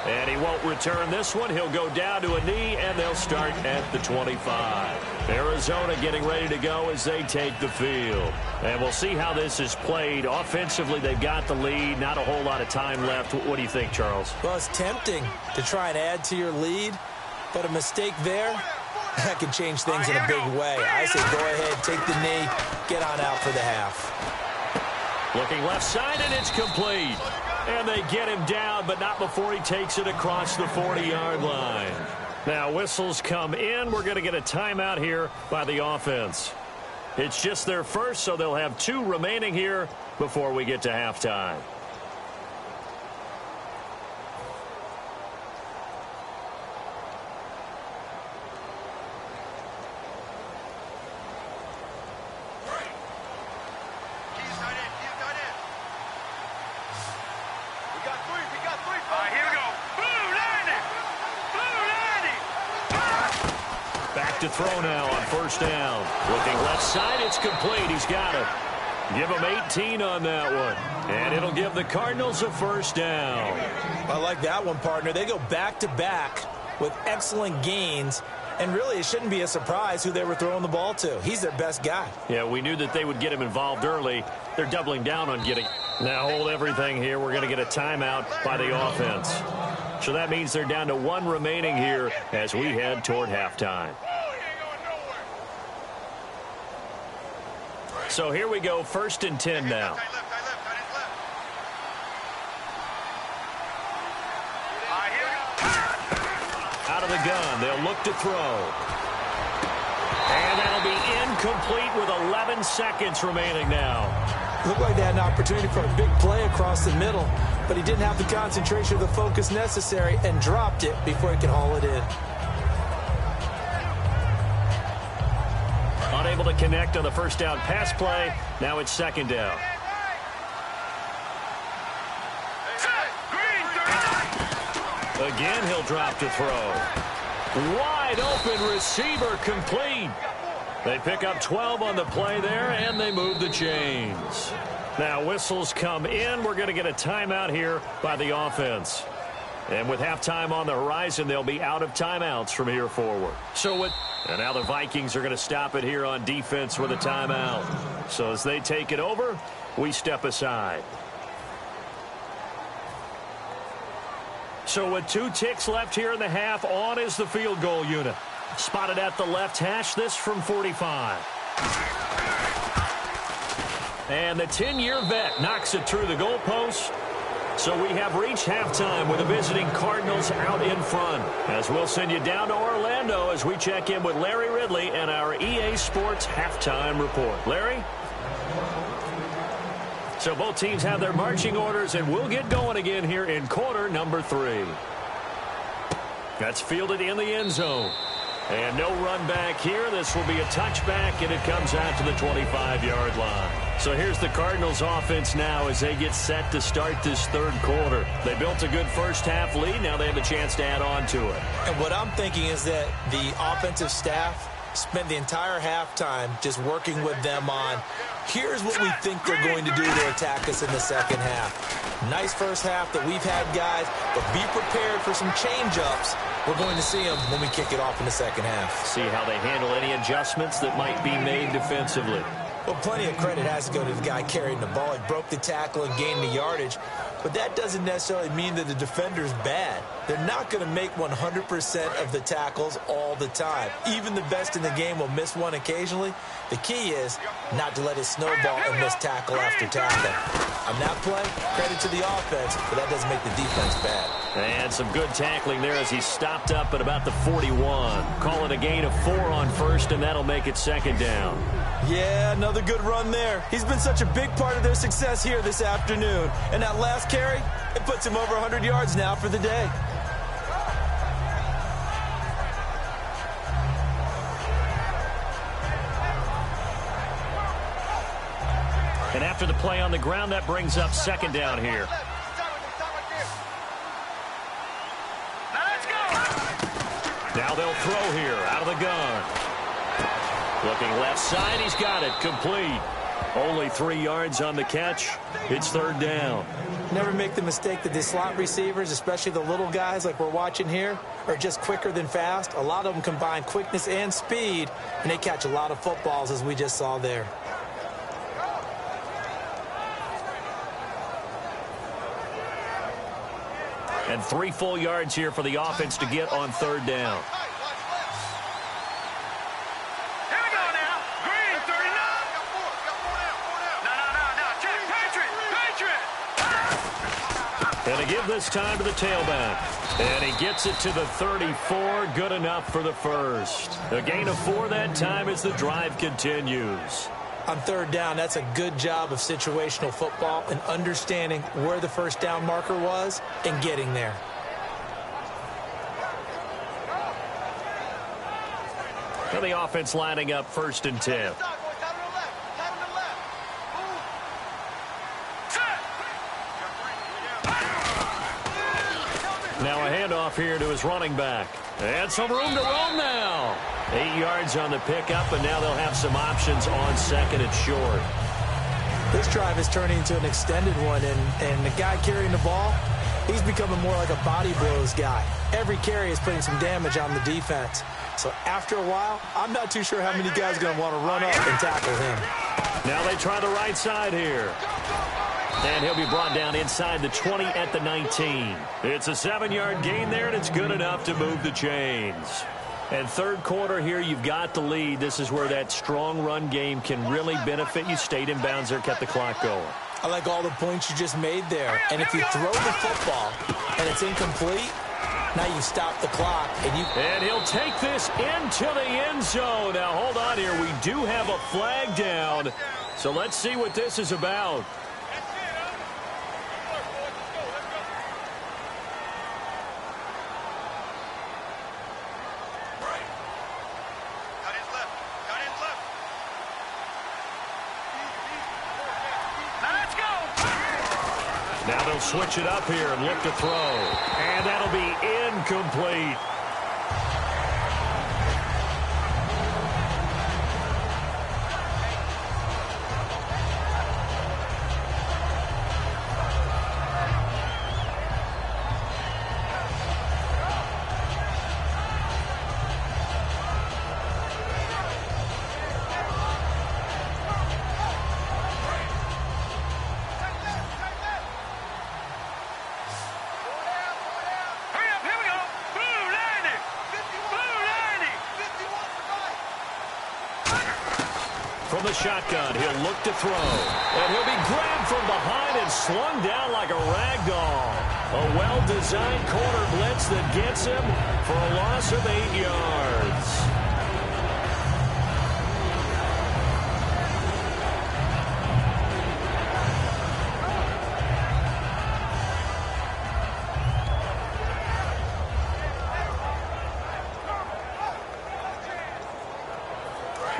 And he won't return this one. He'll go down to a knee, and they'll start at the 25. Arizona getting ready to go as they take the field. And we'll see how this is played. Offensively, they've got the lead. Not a whole lot of time left. What do you think, Charles? Well, it's tempting to try and add to your lead, but a mistake there, that could change things in a big way. I say go ahead, take the knee, get on out for the half. Looking left side, and it's complete. And they get him down, but not before he takes it across the 40-yard line. Now, whistles come in. We're going to get a timeout here by the offense. It's just their first, so they'll have 2 remaining here before we get to halftime. To throw now on first down. Looking left side, it's complete. He's got it. Give him 18 on that one. And it'll give the Cardinals a first down. I like that one, partner. They go back-to-back with excellent gains. And really, it shouldn't be a surprise who they were throwing the ball to. He's their best guy. Yeah, we knew that they would get him involved early. They're doubling down on getting. Now hold everything here. We're going to get a timeout by the offense. So that means they're down to 1 remaining here as we head toward halftime. So here we go, 1st and 10 now. Out of the gun, they'll look to throw. And that'll be incomplete with 11 seconds remaining now. Looked like they had an opportunity for a big play across the middle, but he didn't have the concentration or the focus necessary and dropped it before he could haul it in. Unable to connect on the first down pass play. Now it's 2nd down. Again, he'll drop to throw. Wide open receiver complete. They pick up 12 on the play there, and they move the chains. Now whistles come in. We're going to get a timeout here by the offense. And with halftime on the horizon, they'll be out of timeouts from here forward. And now the Vikings are going to stop it here on defense with a timeout. So as they take it over, we step aside. So with 2 ticks left here in the half, on is the field goal unit. Spotted at the left hash, this from 45. And the 10-year vet knocks it through the goalpost. So we have reached halftime with the visiting Cardinals out in front. As we'll send you down to Orlando as we check in with Larry Ridley and our EA Sports halftime report. Larry? So both teams have their marching orders, and we'll get going again here in quarter number 3. That's fielded in the end zone. And no run back here. This will be a touchback, and it comes out to the 25-yard line. So here's the Cardinals offense now as they get set to start this 3rd quarter. They built a good first-half lead. Now they have a chance to add on to it. And what I'm thinking is that the offensive staff spent the entire halftime just working with them on, here's what we think they're going to do to attack us in the second half. Nice first half that we've had, guys, but be prepared for some change-ups. We're going to see them when we kick it off in the second half. See how they handle any adjustments that might be made defensively. Well, plenty of credit has to go to the guy carrying the ball. He broke the tackle and gained the yardage. But that doesn't necessarily mean that the defender's bad. They're not going to make 100% of the tackles all the time. Even the best in the game will miss one occasionally. The key is not to let it snowball and miss tackle after tackle. On that play, credit to the offense, but that doesn't make the defense bad. And some good tackling there as he stopped up at about the 41. Call it a gain of 4 on first, and that'll make it 2nd down. Yeah, another good run there. He's been such a big part of their success here this afternoon. And that last carry, it puts him over 100 yards now for the day. And after the play on the ground, that brings up 2nd down here. Now they'll throw here out of the gun. Looking left side, he's got it, complete. Only 3 yards on the catch. It's third down. Never make the mistake that the slot receivers, especially the little guys like we're watching here, are just quicker than fast. A lot of them combine quickness and speed, and they catch a lot of footballs, as we just saw there. And 3 full yards here for the offense to get on third down. And to give this time to the tailback. And he gets it to the 34. Good enough for the first. A gain of 4 that time as the drive continues. On third down, that's a good job of situational football and understanding where the first down marker was and getting there. And the offense lining up 1st and 10. Now a handoff here to his running back. And some room to roam now. 8 yards on the pickup, and now they'll have some options on 2nd and short. This drive is turning into an extended one, and the guy carrying the ball, he's becoming more like a body blows guy. Every carry is putting some damage on the defense. So after a while, I'm not too sure how many guys are going to want to run up and tackle him. Now they try the right side here. And he'll be brought down inside the 20 at the 19. It's a 7-yard gain there, and it's good enough to move the chains. And third quarter here, you've got the lead. This is where that strong run game can really benefit you. Stayed in bounds there, kept the clock going. I like all the points you just made there. And if you throw the football and it's incomplete, now you stop the clock. And he'll take this into the end zone. Now, hold on here. We do have a flag down. So let's see what this is about. Now they'll switch it up here and look to throw. And that'll be incomplete. From the shotgun, he'll look to throw. And he'll be grabbed from behind and slung down like a rag doll. A well-designed corner blitz that gets him for a loss of 8 yards.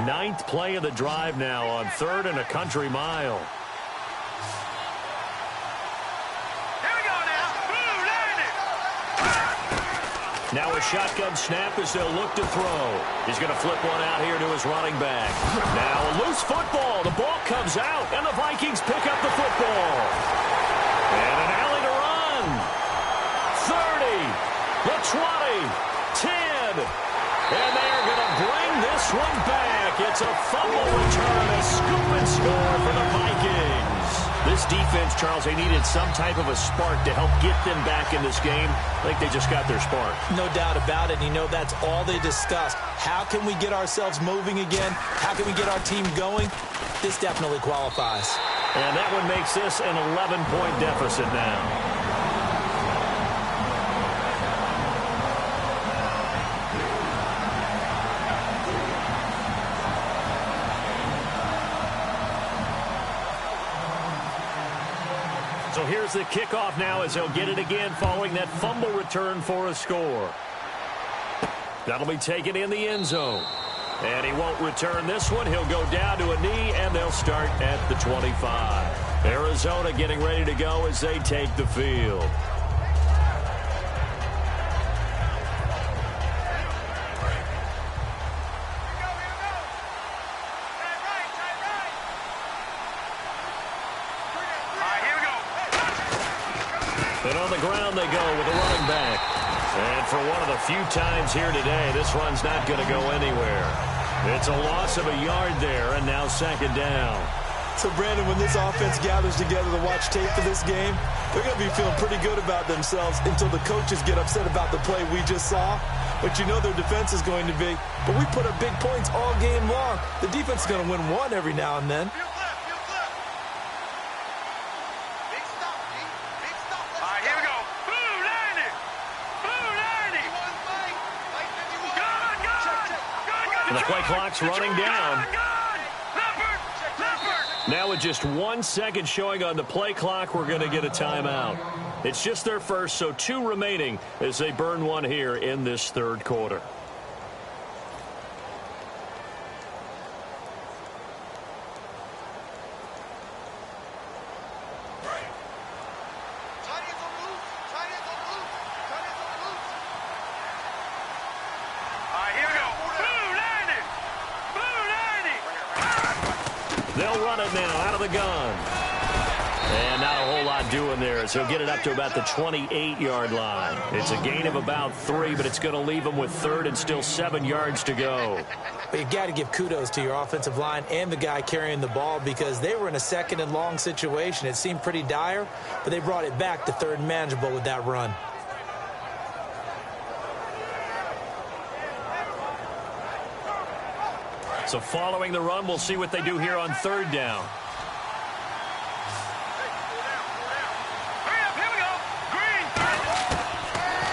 Ninth play of the drive now on 3rd and a country mile. Here we go now. Blue, land it. Now a shotgun snap as they'll look to throw. He's going to flip one out here to his running back. Now a loose football. The ball comes out, and the Vikings pick up the football. And an alley to run. 30, the 20, 10. And they're going to bring this one back. It's a fumble return, a scoop and score for the Vikings. This defense, Charles, they needed some type of a spark to help get them back in this game. I think they just got their spark. No doubt about it. And you know, that's all they discussed. How can we get ourselves moving again? How can we get our team going? This definitely qualifies. And that one makes this an 11-point deficit now. So here's the kickoff now as he'll get it again following that fumble return for a score. That'll be taken in the end zone. And he won't return this one. He'll go down to a knee, and they'll start at the 25. Arizona getting ready to go as they take the field. And on the ground they go with a running back. And for one of the few times here today, this run's not going to go anywhere. It's a loss of a yard there, and now second down. So, Brandon, when this offense gathers together to watch tape for this game, they're going to be feeling pretty good about themselves until the coaches get upset about the play we just saw. But you know their defense is going to be. But we put up big points all game long. The defense is going to win one every now and then. And the play clock's running down. Now with just 1 second showing on the play clock, we're going to get a timeout. It's just their first, so 2 remaining as they burn one here in this third quarter. They'll run it now out of the gun. And not a whole lot doing there as he'll get it up to about the 28-yard line. It's a gain of about 3, but it's going to leave him with third and still 7 yards to go. But you got to give kudos to your offensive line and the guy carrying the ball because they were in a second and long situation. It seemed pretty dire, but they brought it back to third and manageable with that run. So following the run, we'll see what they do here on third down.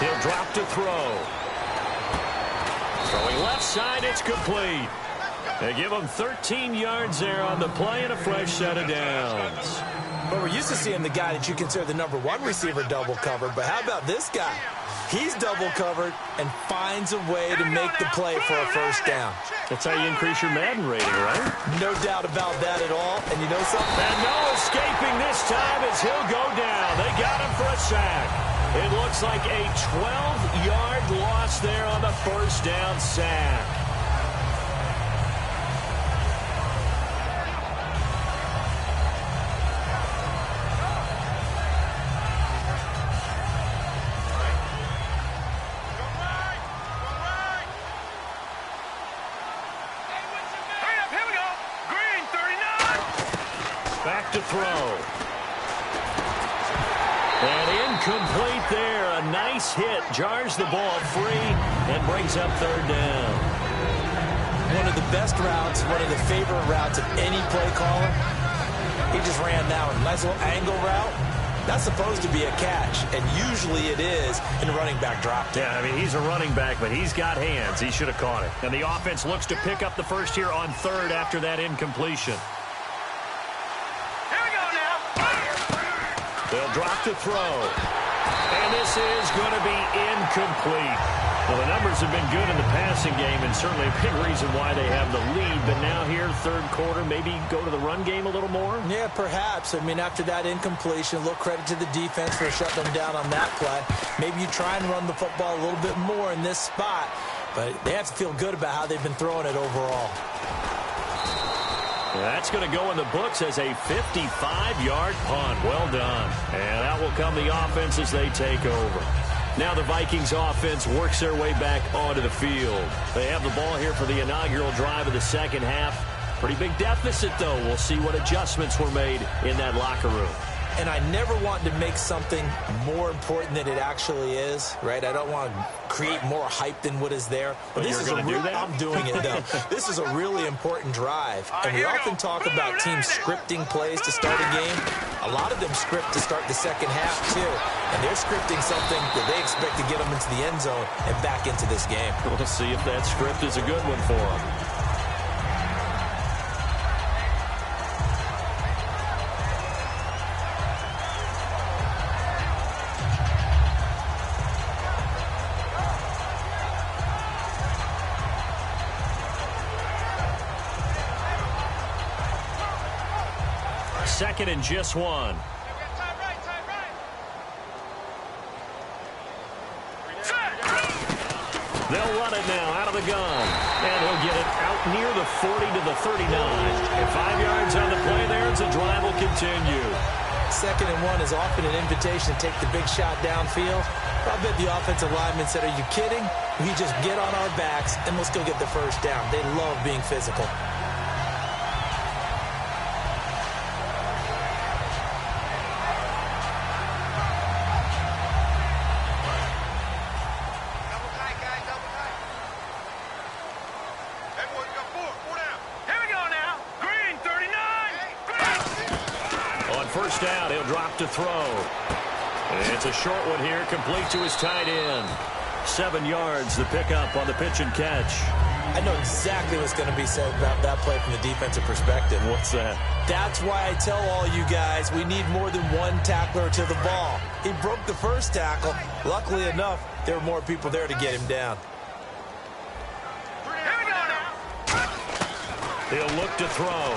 He'll drop to throw. Throwing left side, it's complete. They give him 13 yards there on the play and a fresh set of downs. But we're used to seeing the guy that you consider the number 1 receiver double covered. But how about this guy? He's double covered and finds a way to make the play for a first down. That's how you increase your Madden rating, right? No doubt about that at all. And you know something? And no escaping this time as he'll go down. They got him for a sack. It looks like a 12-yard loss there on the first down sack. Back to throw. And incomplete there. A nice hit. Jars the ball free and brings up third down. One of the best routes, one of the favorite routes of any play caller. He just ran that one. Nice little angle route. That's supposed to be a catch, and usually it is in a running back drop down. Yeah, I mean, he's a running back, but he's got hands. He should have caught it. And the offense looks to pick up the first here on third after that incompletion. They'll drop to throw. And this is going to be incomplete. Well, the numbers have been good in the passing game and certainly a big reason why they have the lead. But now here, third quarter, maybe go to the run game a little more? Yeah, perhaps. I mean, after that incompletion, a little credit to the defense for shutting them down on that play. Maybe you try and run the football a little bit more in this spot. But they have to feel good about how they've been throwing it overall. That's going to go in the books as a 55-yard punt. Well done. And out will come the offense as they take over. Now the Vikings offense works their way back onto the field. They have the ball here for the inaugural drive of the second half. Pretty big deficit, though. We'll see what adjustments were made in that locker room. And I never want to make something more important than it actually is, right? I don't want to create more hype than what is there. But this is a real, I'm doing it, though. This is a really important drive. And we often talk about teams scripting plays to start a game. A lot of them script to start the second half, too. And they're scripting something that they expect to get them into the end zone and back into this game. We'll see if that script is a good one for them. Second and just one. They'll run it now out of the gun. And he'll get it out near the 40 to the 39. And 5 yards on the play there as the drive will continue. 2nd and 1 is often an invitation to take the big shot downfield. I bet the offensive lineman said, are you kidding? We just get on our backs and let's go get the first down. They love being physical. First down, he'll drop to throw. It's a short one here, complete to his tight end. 7 yards, the pickup on the pitch and catch. I know exactly what's going to be said about that play from the defensive perspective. What's that? That's why I tell all you guys we need more than one tackler to the ball. He broke the first tackle. Luckily enough, there were more people there to get him down. He'll look to throw.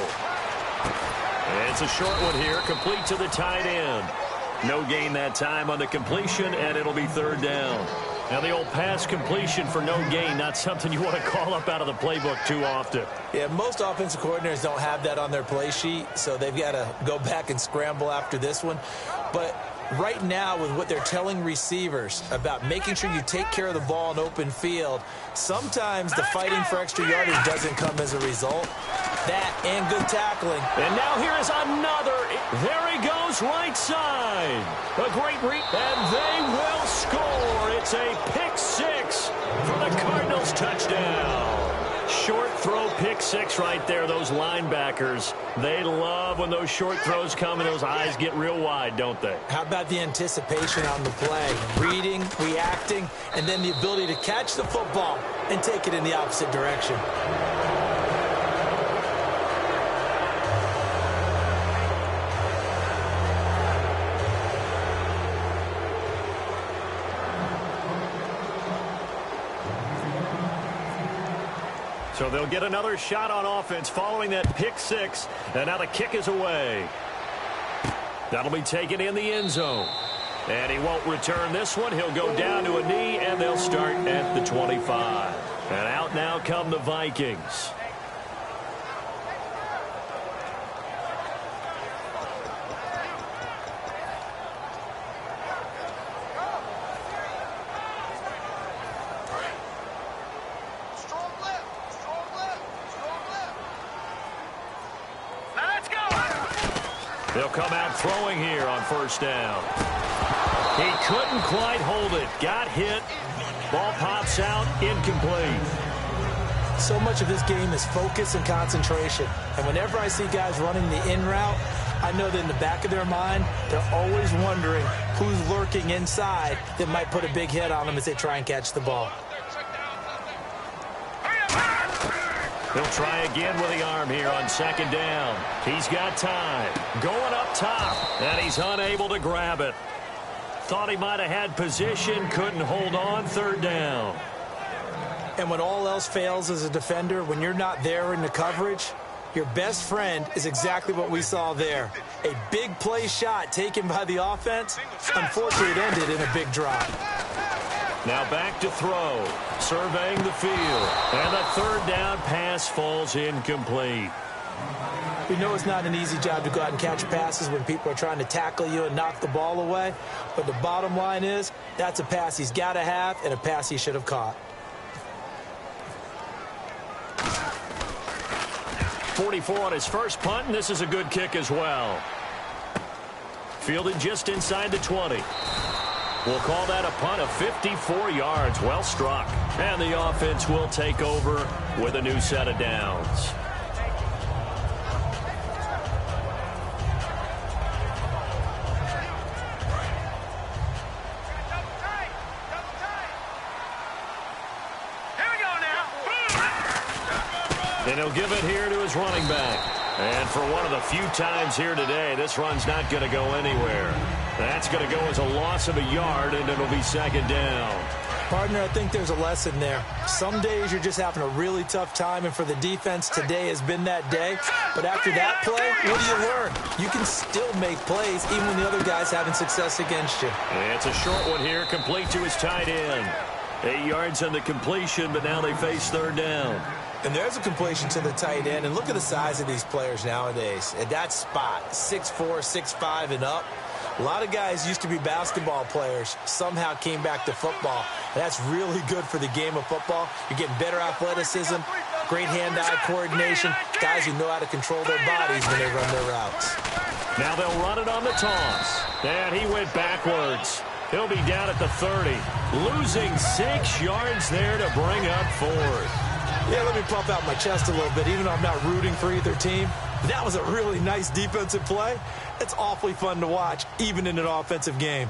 It's a short one here, complete to the tight end. No gain that time on the completion, and it'll be 3rd down. Now, the old pass completion for no gain, not something you want to call up out of the playbook too often. Yeah, most offensive coordinators don't have that on their play sheet, so they've got to go back and scramble after this one. But right now, with what they're telling receivers about making sure you take care of the ball in open field, sometimes the fighting for extra yardage doesn't come as a result. That and good tackling. And now here is another. There he goes, right side. A great read, and they will score. It's a pick 6 for the Cardinals touchdown. Short throw, pick 6 right there. Those linebackers, they love when those short throws come and those eyes get real wide, don't they? How about the anticipation on the play? Reading, reacting, and then the ability to catch the football and take it in the opposite direction. So they'll get another shot on offense following that pick 6. And now the kick is away. That'll be taken in the end zone. And he won't return this one. He'll go down to a knee, and they'll start at the 25. And out now come the Vikings. They'll come out throwing here on 1st down. He couldn't quite hold it. Got hit. Ball pops out. Incomplete. So much of this game is focus and concentration. And whenever I see guys running the in route, I know that in the back of their mind, they're always wondering who's lurking inside that might put a big hit on them as they try and catch the ball. He'll try again with the arm here on 2nd down. He's got time. Going up top, and he's unable to grab it. Thought he might have had position, couldn't hold on. 3rd down. And when all else fails as a defender, when you're not there in the coverage, your best friend is exactly what we saw there. A big play shot taken by the offense. Unfortunately, it ended in a big drop. Now back to throw, surveying the field, and the 3rd down pass falls incomplete. We know it's not an easy job to go out and catch passes when people are trying to tackle you and knock the ball away, but the bottom line is that's a pass he's got to have and a pass he should have caught. 44 on his first punt, and this is a good kick as well. Fielded just inside the 20. We'll call that a punt of 54 yards. Well struck. And the offense will take over with a new set of downs. And he'll give it here to his running back. And for one of the few times here today, this run's not going to go anywhere. That's going to go as a loss of a yard, and it'll be 2nd down. Partner, I think there's a lesson there. Some days you're just having a really tough time, and for the defense, today has been that day. But after that play, what do you learn? You can still make plays even when the other guy's having success against you. It's a short one here, complete to his tight end. 8 yards on the completion, but now they face 3rd down. And there's a completion to the tight end. And look at the size of these players nowadays. At that spot, 6'4", 6'5", and up. A lot of guys used to be basketball players, somehow came back to football. And that's really good for the game of football. You're getting better athleticism, great hand-eye coordination, guys who know how to control their bodies when they run their routes. Now they'll run it on the toss. And he went backwards. He'll be down at the 30, losing 6 yards there to bring up 4th. Yeah, let me pump out my chest a little bit, even though I'm not rooting for either team. That was a really nice defensive play. It's awfully fun to watch, even in an offensive game.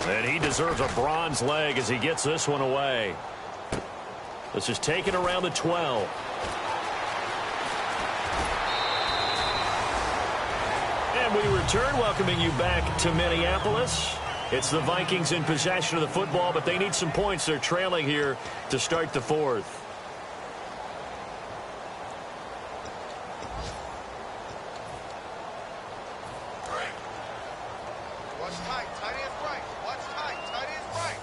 And he deserves a bronze leg as he gets this one away. This is taken around the 12. And we return, welcoming you back to Minneapolis. It's the Vikings in possession of the football, but they need some points. They're trailing here to start the 4th. Watch tight. Tight end's right. Watch tight. Tight end's right.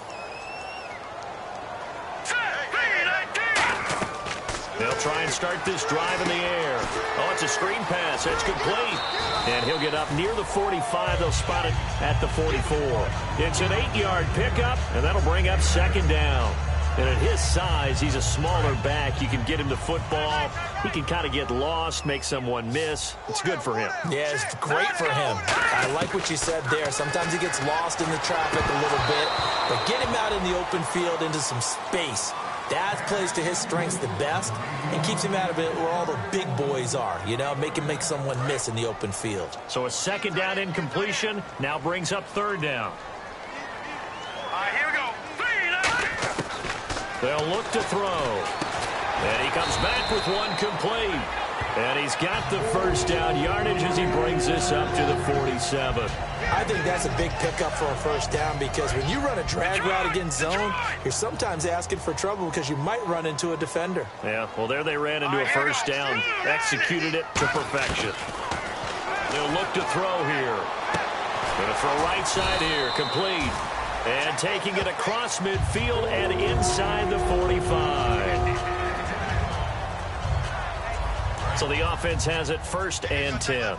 They'll try and start this drive in the air. Oh, it's a screen pass. That's complete. And he'll get up near the 45. They'll spot it at the 44. It's an 8-yard pickup, and that'll bring up 2nd down. And at his size, he's a smaller back. You can get him to football. He can kind of get lost, make someone miss. It's good for him. Yeah, it's great for him. I like what you said there. Sometimes he gets lost in the traffic a little bit, but get him out in the open field into some space. That plays to his strengths the best and keeps him out of it where all the big boys are, you know, make someone miss in the open field. So a 2nd down incompletion now brings up 3rd down. Here we go. They'll look to throw. And he comes back with one complete. And he's got the 1st down yardage as he brings this up to the 47. I think that's a big pickup for a 1st down because when you run a drag route against zone, you're sometimes asking for trouble because you might run into a defender. Yeah, well, there they ran into a 1st down. Executed it to perfection. They'll look to throw here. Going to throw right side here. Complete. And taking it across midfield and inside the 45. So the offense has it 1st and 10.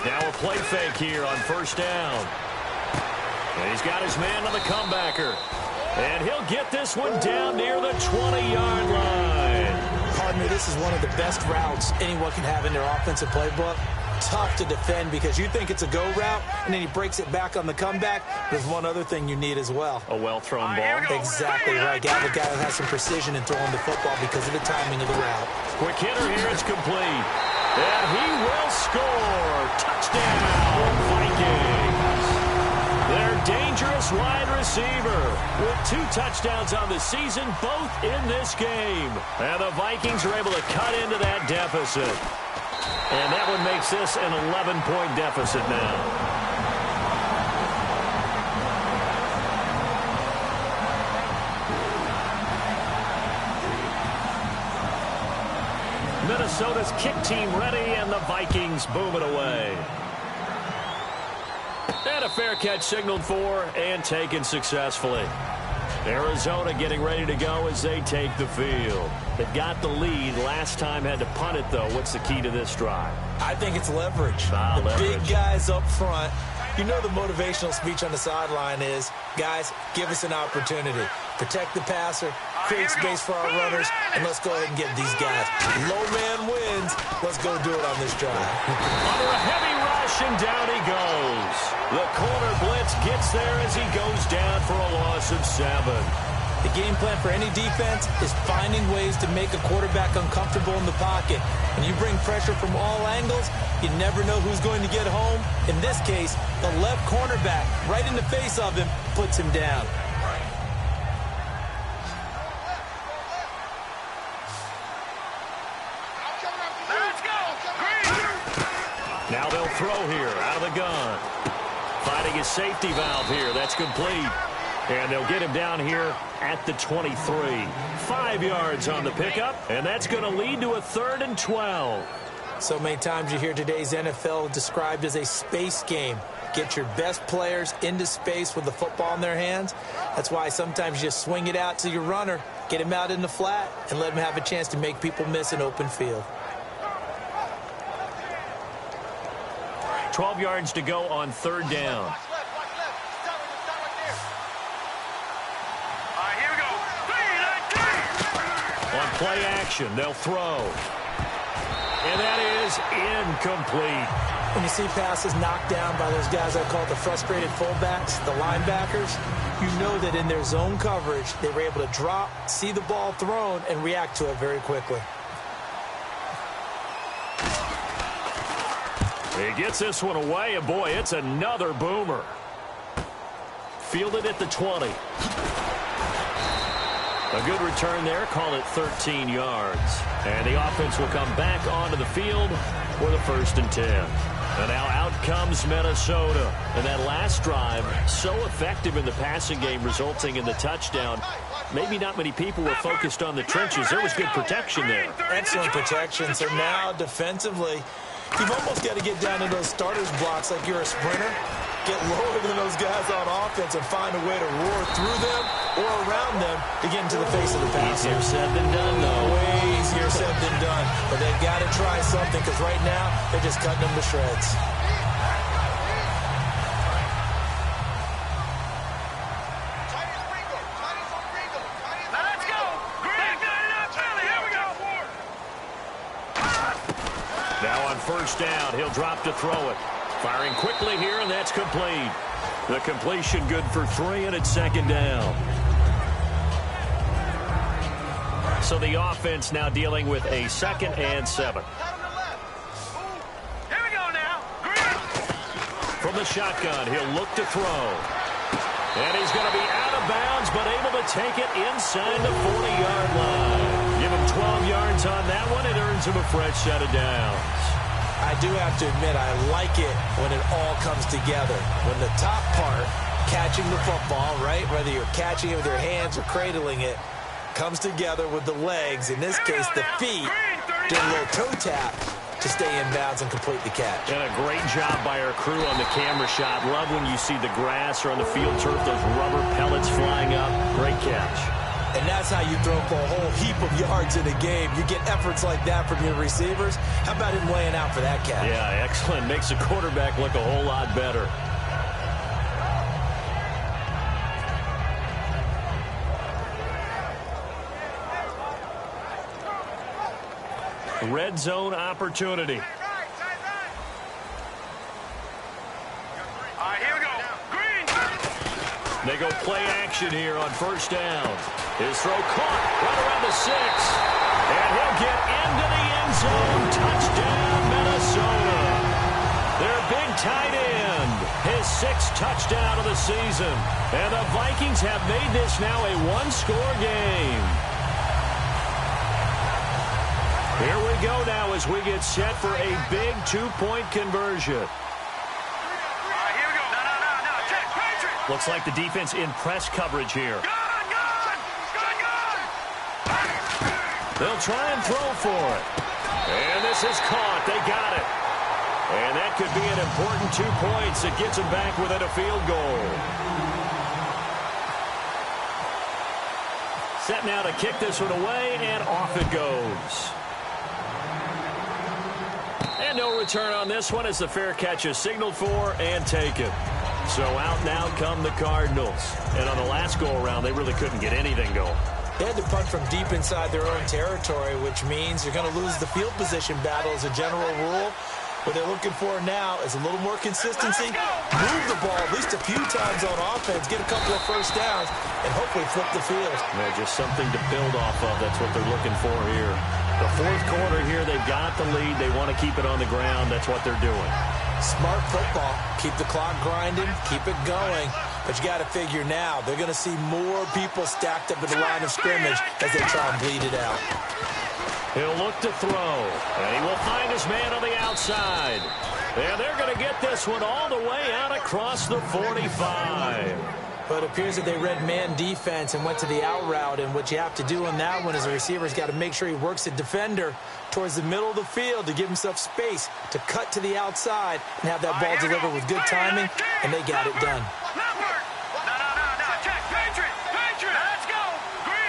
Now a play fake here on 1st down. And he's got his man on the comebacker. And he'll get this one down near the 20-yard line. Pardon me, this is one of the best routes anyone can have in their offensive playbook. Tough to defend because you think it's a go route, and then he breaks it back on the comeback. There's one other thing you need as well. A well-thrown ball. Exactly right. Got a guy that has some precision in throwing the football because of the timing of the route. Quick hitter here. It's complete. And he will score. Touchdown, Vikings. Their dangerous wide receiver with 2 touchdowns on the season, both in this game. And the Vikings are able to cut into that deficit. And that one makes this an 11-point deficit now. Minnesota's kick team ready, and the Vikings boom it away. And a fair catch signaled for and taken successfully. Arizona getting ready to go as they take the field. They've got the lead. Last time had to punt it, though. What's the key to this drive? I think it's leverage. Leverage. Big guys up front. You know the motivational speech on the sideline is, guys, give us an opportunity. Protect the passer, create space for our runners, and let's go ahead and get these guys. Low man wins. Let's go do it on this drive. Under a heavy rush, and down he goes. The corner blitz gets there as he goes down for a loss of 7. The game plan for any defense is finding ways to make a quarterback uncomfortable in the pocket. When you bring pressure from all angles, you never know who's going to get home. In this case, the left cornerback, right in the face of him, puts him down. Now they'll throw here out of the gun. Finding his safety valve here. That's complete. And they'll get him down here at the 23. 5 yards on the pickup, and that's going to lead to a 3rd and 12. So many times you hear today's NFL described as a space game. get your best players into space with the football in their hands. That's why sometimes you just swing it out to your runner, get him out in the flat, and let him have a chance to make people miss an open field. 12 yards to go on third down. All right, here we go. 3, 19. On play action, they'll throw. And that is incomplete. When you see passes knocked down by those guys I call the frustrated fullbacks, the linebackers, you know that in their zone coverage, they were able to drop, see the ball thrown, and react to it very quickly. He gets this one away, and boy, it's another boomer. Fielded at the 20. A good return there, call it 13 yards. And the offense will come back onto the field for the 1st and 10. And now out comes Minnesota. And that last drive, so effective in the passing game, resulting in the touchdown. Maybe not many people were focused on the trenches. There was good protection there. Excellent protection. So now defensively, you've almost got to get down to those starters blocks like you're a sprinter. Get lower than those guys on offense and find a way to roar through them or around them to get into the face of the passer. Easier said than done, though. Way easier said than done. But they've got to try something because right now they're just cutting them to shreds. Now let's go. Green, got it up, Billy. Here we go. Now on first down, he'll drop to throw it. Firing quickly here, and that's complete. The completion good for 3, and it's 2nd down. So the offense now dealing with a 2nd and 7. Here we go now. Green. From the shotgun, he'll look to throw. And he's going to be out of bounds, but able to take it inside the 40-yard line. Give him 12 yards on that one. It earns him a fresh set of downs. I do have to admit, I like it when it all comes together. When the top part, catching the football, right, whether you're catching it with your hands or cradling it, comes together with the legs, in this case the feet, doing a little toe tap to stay in bounds and complete the catch. And a great job by our crew on the camera shot. Love when you see the grass or on the field turf, those rubber pellets flying up. Great catch. And that's how you throw for a whole heap of yards in a game. You get efforts like that from your receivers. How about him laying out for that catch? Yeah, excellent. Makes the quarterback look a whole lot better. Red zone opportunity. All right, here we go. Green. They go play action here on first down. His throw caught right around the 6. And he'll get into the end zone. Touchdown, Minnesota. Their big tight end. His 6th touchdown of the season. And the Vikings have made this now a one-score game. Here we go now as we get set for a big 2-point conversion. All right, here we go. No. Check, Patriot. Looks like the defense in press coverage here. Gun. They'll try and throw for it. And this is caught. They got it. And that could be an important 2 points. It gets them back within a field goal. Set now to kick this one away, and off it goes. And no return on this one as the fair catch is signaled for and taken. So out now come the Cardinals. And on the last go-around, they really couldn't get anything going. They had to punt from deep inside their own territory, which means you're going to lose the field position battle as a general rule. What they're looking for now is a little more consistency, move the ball at least a few times on offense, get a couple of first downs, and hopefully flip the field. Yeah, just something to build off of. That's what they're looking for here. The 4th quarter here, they've got the lead. They want to keep it on the ground. That's what they're doing. Smart football. Keep the clock grinding, keep it going. But you got to figure now, they're going to see more people stacked up in the line of scrimmage as they try and bleed it out. He'll look to throw, and he will find his man on the outside. And they're going to get this one all the way out across the 45. But it appears that they read man defense and went to the out route, and what you have to do on that one is the receiver's got to make sure he works the defender towards the middle of the field to give himself space to cut to the outside and have that ball delivered with good timing, and they got it done.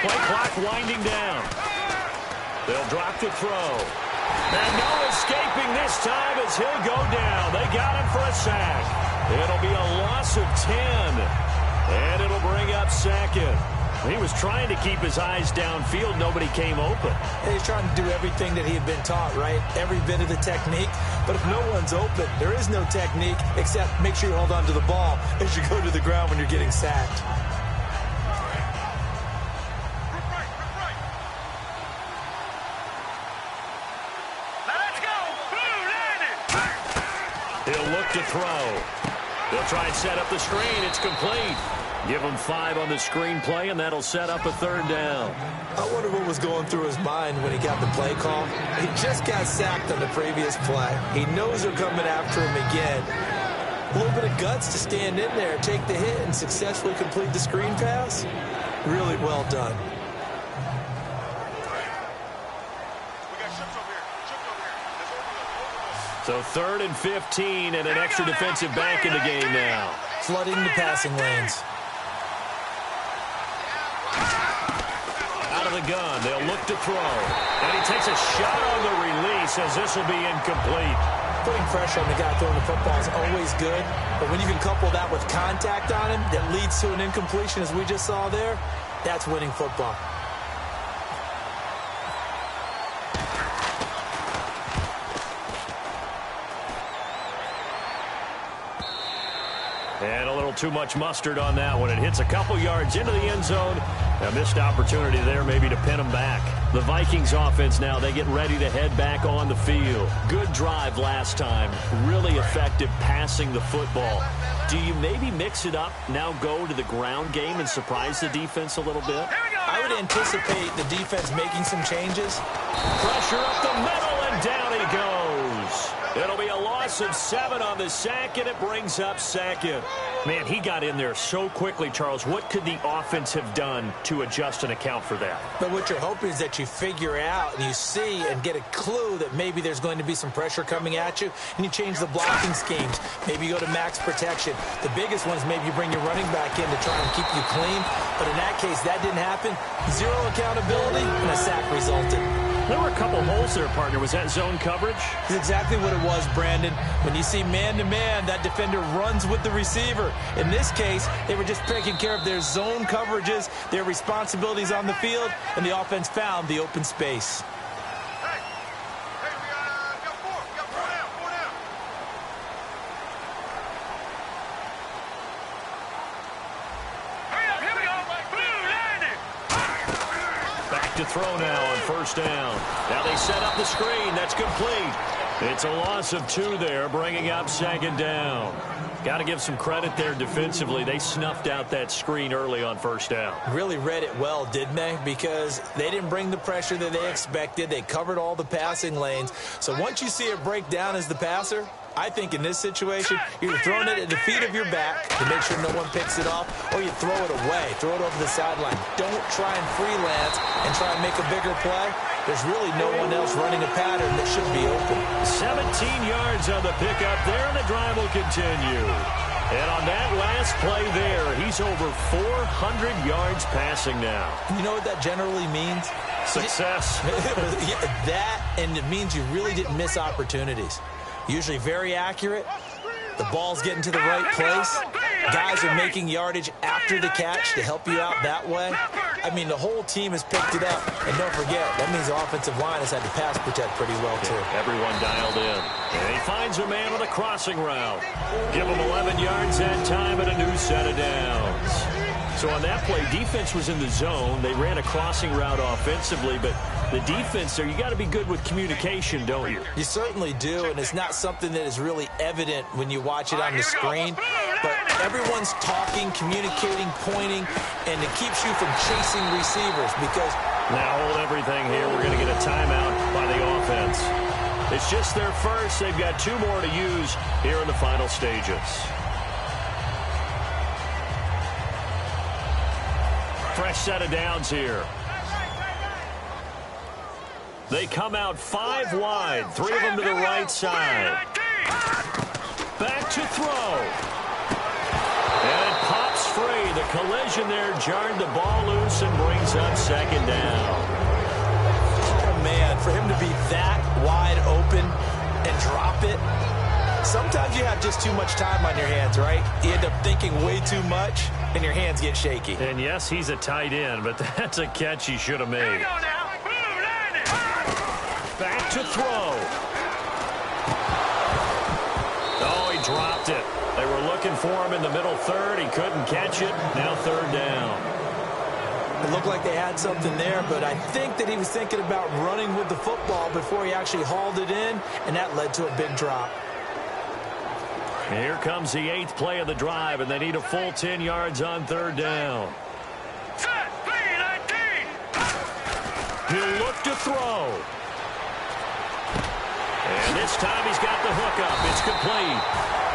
Play clock winding down. They'll drop the throw. And no escaping this time as he'll go down. They got him for a sack. It'll be a loss of 10. And it'll bring up second. He was trying to keep his eyes downfield. Nobody came open. He's trying to do everything that he had been taught, right? Every bit of the technique. But if no one's open, there is no technique except make sure you hold on to the ball as you go to the ground when you're getting sacked. He'll look to throw. They'll try and set up the screen. It's complete. Give him 5 on the screen play, and that'll set up a third down. I wonder what was going through his mind when he got the play call. He just got sacked on the previous play. He knows they're coming after him again. A little bit of guts to stand in there, take the hit, and successfully complete the screen pass. Really well done. So 3rd and 15 and an extra defensive back in the game now. Flooding the passing lanes. Out of the gun, they'll look to throw. And he takes a shot on the release as this will be incomplete. Putting pressure on the guy throwing the football is always good, but when you can couple that with contact on him that leads to an incompletion, as we just saw there, that's winning football. And a little too much mustard on that one. It hits a couple yards into the end zone. A missed opportunity there maybe to pin them back. The Vikings offense now, they get ready to head back on the field. Good drive last time. Really effective passing the football. Do you maybe mix it up, now go to the ground game and surprise the defense a little bit? I would anticipate the defense making some changes. Pressure up the middle, and down he goes. It'll be a loss of 7 on the sack, and it brings up second. Man, he got in there so quickly, Charles. What could the offense have done to adjust and account for that? But what you're hoping is that you figure out and you see and get a clue that maybe there's going to be some pressure coming at you, and you change the blocking schemes. Maybe you go to max protection. The biggest one is maybe you bring your running back in to try and keep you clean. But in that case, that didn't happen. 0 accountability, and a sack resulted. There were a couple holes there, partner. Was that zone coverage? That's exactly what it was, Brandon. When you see man-to-man, that defender runs with the receiver. In this case, they were just taking care of their zone coverages, their responsibilities on the field, and the offense found the open space. To throw now on first down. Now they set up the screen. That's complete. It's a loss of 2 there, bringing up second down. Got to give some credit there defensively. They snuffed out that screen early on first down. Really read it well, didn't they? Because they didn't bring the pressure that they expected. They covered all the passing lanes. So once you see it break down as the passer, I think in this situation, you're throwing it at the feet of your back to make sure no one picks it off, or you throw it away, throw it over the sideline. Don't try and freelance and try and make a bigger play. There's really no one else running a pattern that should be open. 17 yards on the pickup there, and the drive will continue. And on that last play there, he's over 400 yards passing now. You know what that generally means? Success. That, and it means you really didn't miss opportunities. Usually very accurate. The ball's getting to the right place. Guys are making yardage after the catch to help you out that way. I mean, the whole team has picked it up. And don't forget, that means the offensive line has had to pass protect pretty well, too. Everyone dialed in. And he finds a man on a crossing route. Give him 11 yards that time and a new set of downs. So on that play, defense was in the zone. They ran a crossing route offensively, but the defense there, you got to be good with communication, don't you? You certainly do, and it's not something that is really evident when you watch it on the screen. But everyone's talking, communicating, pointing, and it keeps you from chasing receivers because... Now hold everything here. We're going to get a timeout by the offense. It's just their first. They've got 2 more to use here in the final stages. fresh set of downs here. They come out 5 wide, 3 of them to the right side. Back to throw. And it pops free. The collision there jarred the ball loose and brings up second down. Oh, man, for him to be that wide open and drop it. Sometimes you have just too much time on your hands, right? You end up thinking way too much, and your hands get shaky. And yes, he's a tight end, but that's a catch he should have made. Back to throw. Oh, he dropped it. They were looking for him in the middle third. He couldn't catch it. Now third down. It looked like they had something there, but I think that he was thinking about running with the football before he actually hauled it in, and that led to a big drop. Here comes the 8th play of the drive, and they need a full 10 yards on third down. He'll look to throw. And this time he's got the hook up. It's complete.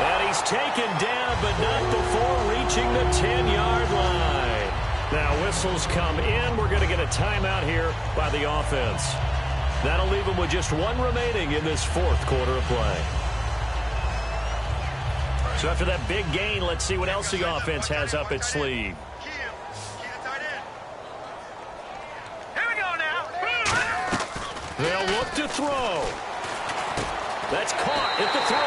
And he's taken down, but not before reaching the 10-yard line. Now whistles come in. We're going to get a timeout here by the offense. That'll leave them with just 1 remaining in this 4th quarter of play. So after that big gain, let's see what else the offense has up its sleeve. They'll look to throw. That's caught at the 3.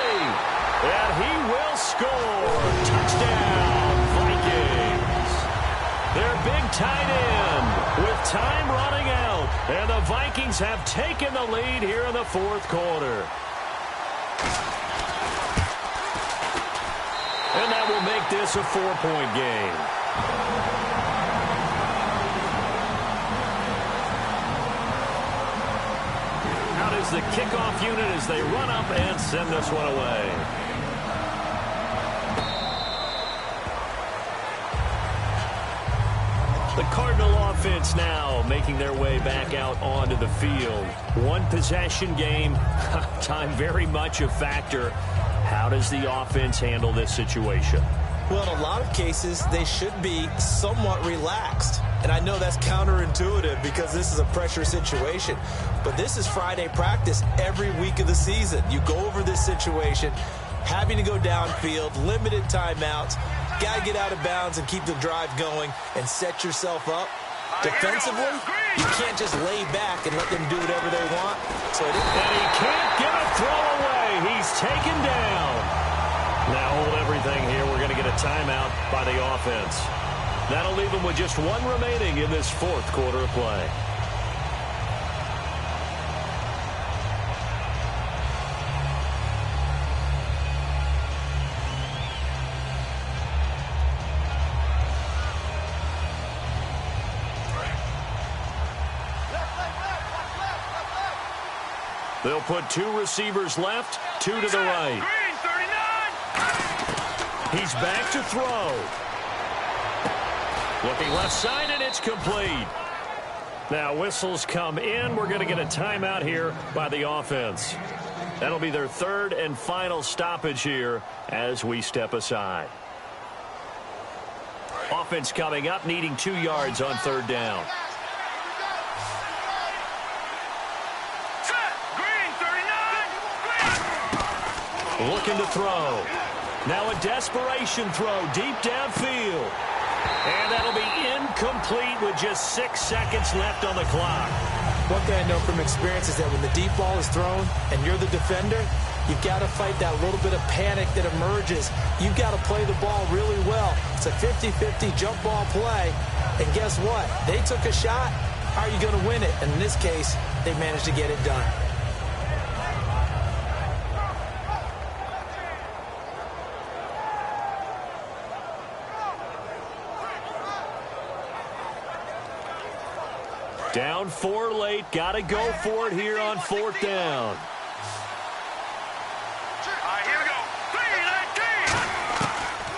And he will score. Touchdown, Vikings. Their big tight end with time running out. And the Vikings have taken the lead here in the 4th quarter. And that will make this a 4-point game. Out is the kickoff unit as they run up and send this one away. The Cardinal offense now making their way back out onto the field. 1 possession game, time very much a factor. How does the offense handle this situation? Well, in a lot of cases, they should be somewhat relaxed. And I know that's counterintuitive because this is a pressure situation. But this is Friday practice every week of the season. You go over this situation, having to go downfield, limited timeouts, got to get out of bounds and keep the drive going and set yourself up. Defensively, you can't just lay back and let them do whatever they want. And he can't get a throw away. He's taken down. Now hold everything here. We're going to get a timeout by the offense. That'll leave them with just 1 remaining in this 4th quarter of play. They'll put 2 receivers left, 2 to the right. He's back to throw. Looking left side, and it's complete. Now whistles come in. We're going to get a timeout here by the offense. That'll be their 3rd and final stoppage here as we step aside. Offense coming up, needing 2 yards on third down. Looking to throw. Now a desperation throw deep downfield. And that'll be incomplete with just 6 seconds left on the clock. One thing I know from experience is that when the deep ball is thrown and you're the defender, you've got to fight that little bit of panic that emerges. You've got to play the ball really well. It's a 50-50 jump ball play. And guess what? They took a shot. How are you going to win it? And in this case, they managed to get it done. Down 4 late. Got to go for it here on 4th down. Here we go.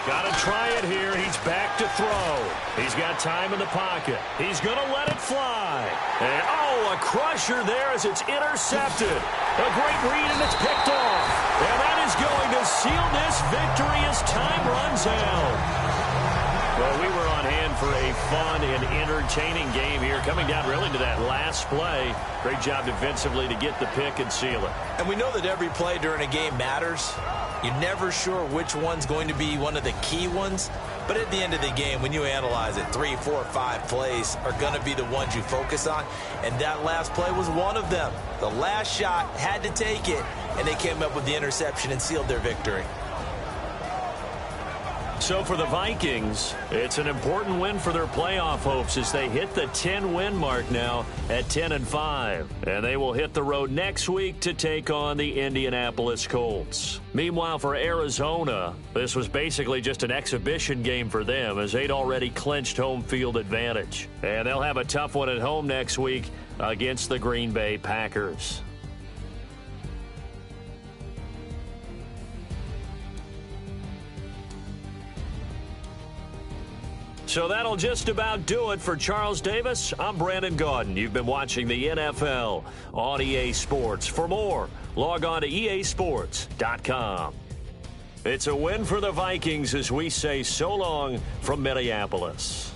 Got to try it here. He's back to throw. He's got time in the pocket. He's going to let it fly. And, a crusher there as it's intercepted. A great read, and it's picked off. And that is going to seal this victory as time runs out. Well, we were on hand for a fun and entertaining game here, coming down really to that last play. Great job defensively to get the pick and seal it. And we know that every play during a game matters. You're never sure which one's going to be one of the key ones. But at the end of the game, when you analyze it, 3, 4, 5 plays are going to be the ones you focus on. And that last play was one of them. The last shot had to take it, and they came up with the interception and sealed their victory. So for the Vikings, it's an important win for their playoff hopes as they hit the 10-win mark now at 10-5. And they will hit the road next week to take on the Indianapolis Colts. Meanwhile, for Arizona, this was basically just an exhibition game for them as they'd already clinched home field advantage. And they'll have a tough one at home next week against the Green Bay Packers. So that'll just about do it for Charles Davis. I'm Brandon Gaudin. You've been watching the NFL on EA Sports. For more, log on to easports.com. It's a win for the Vikings as we say so long from Minneapolis.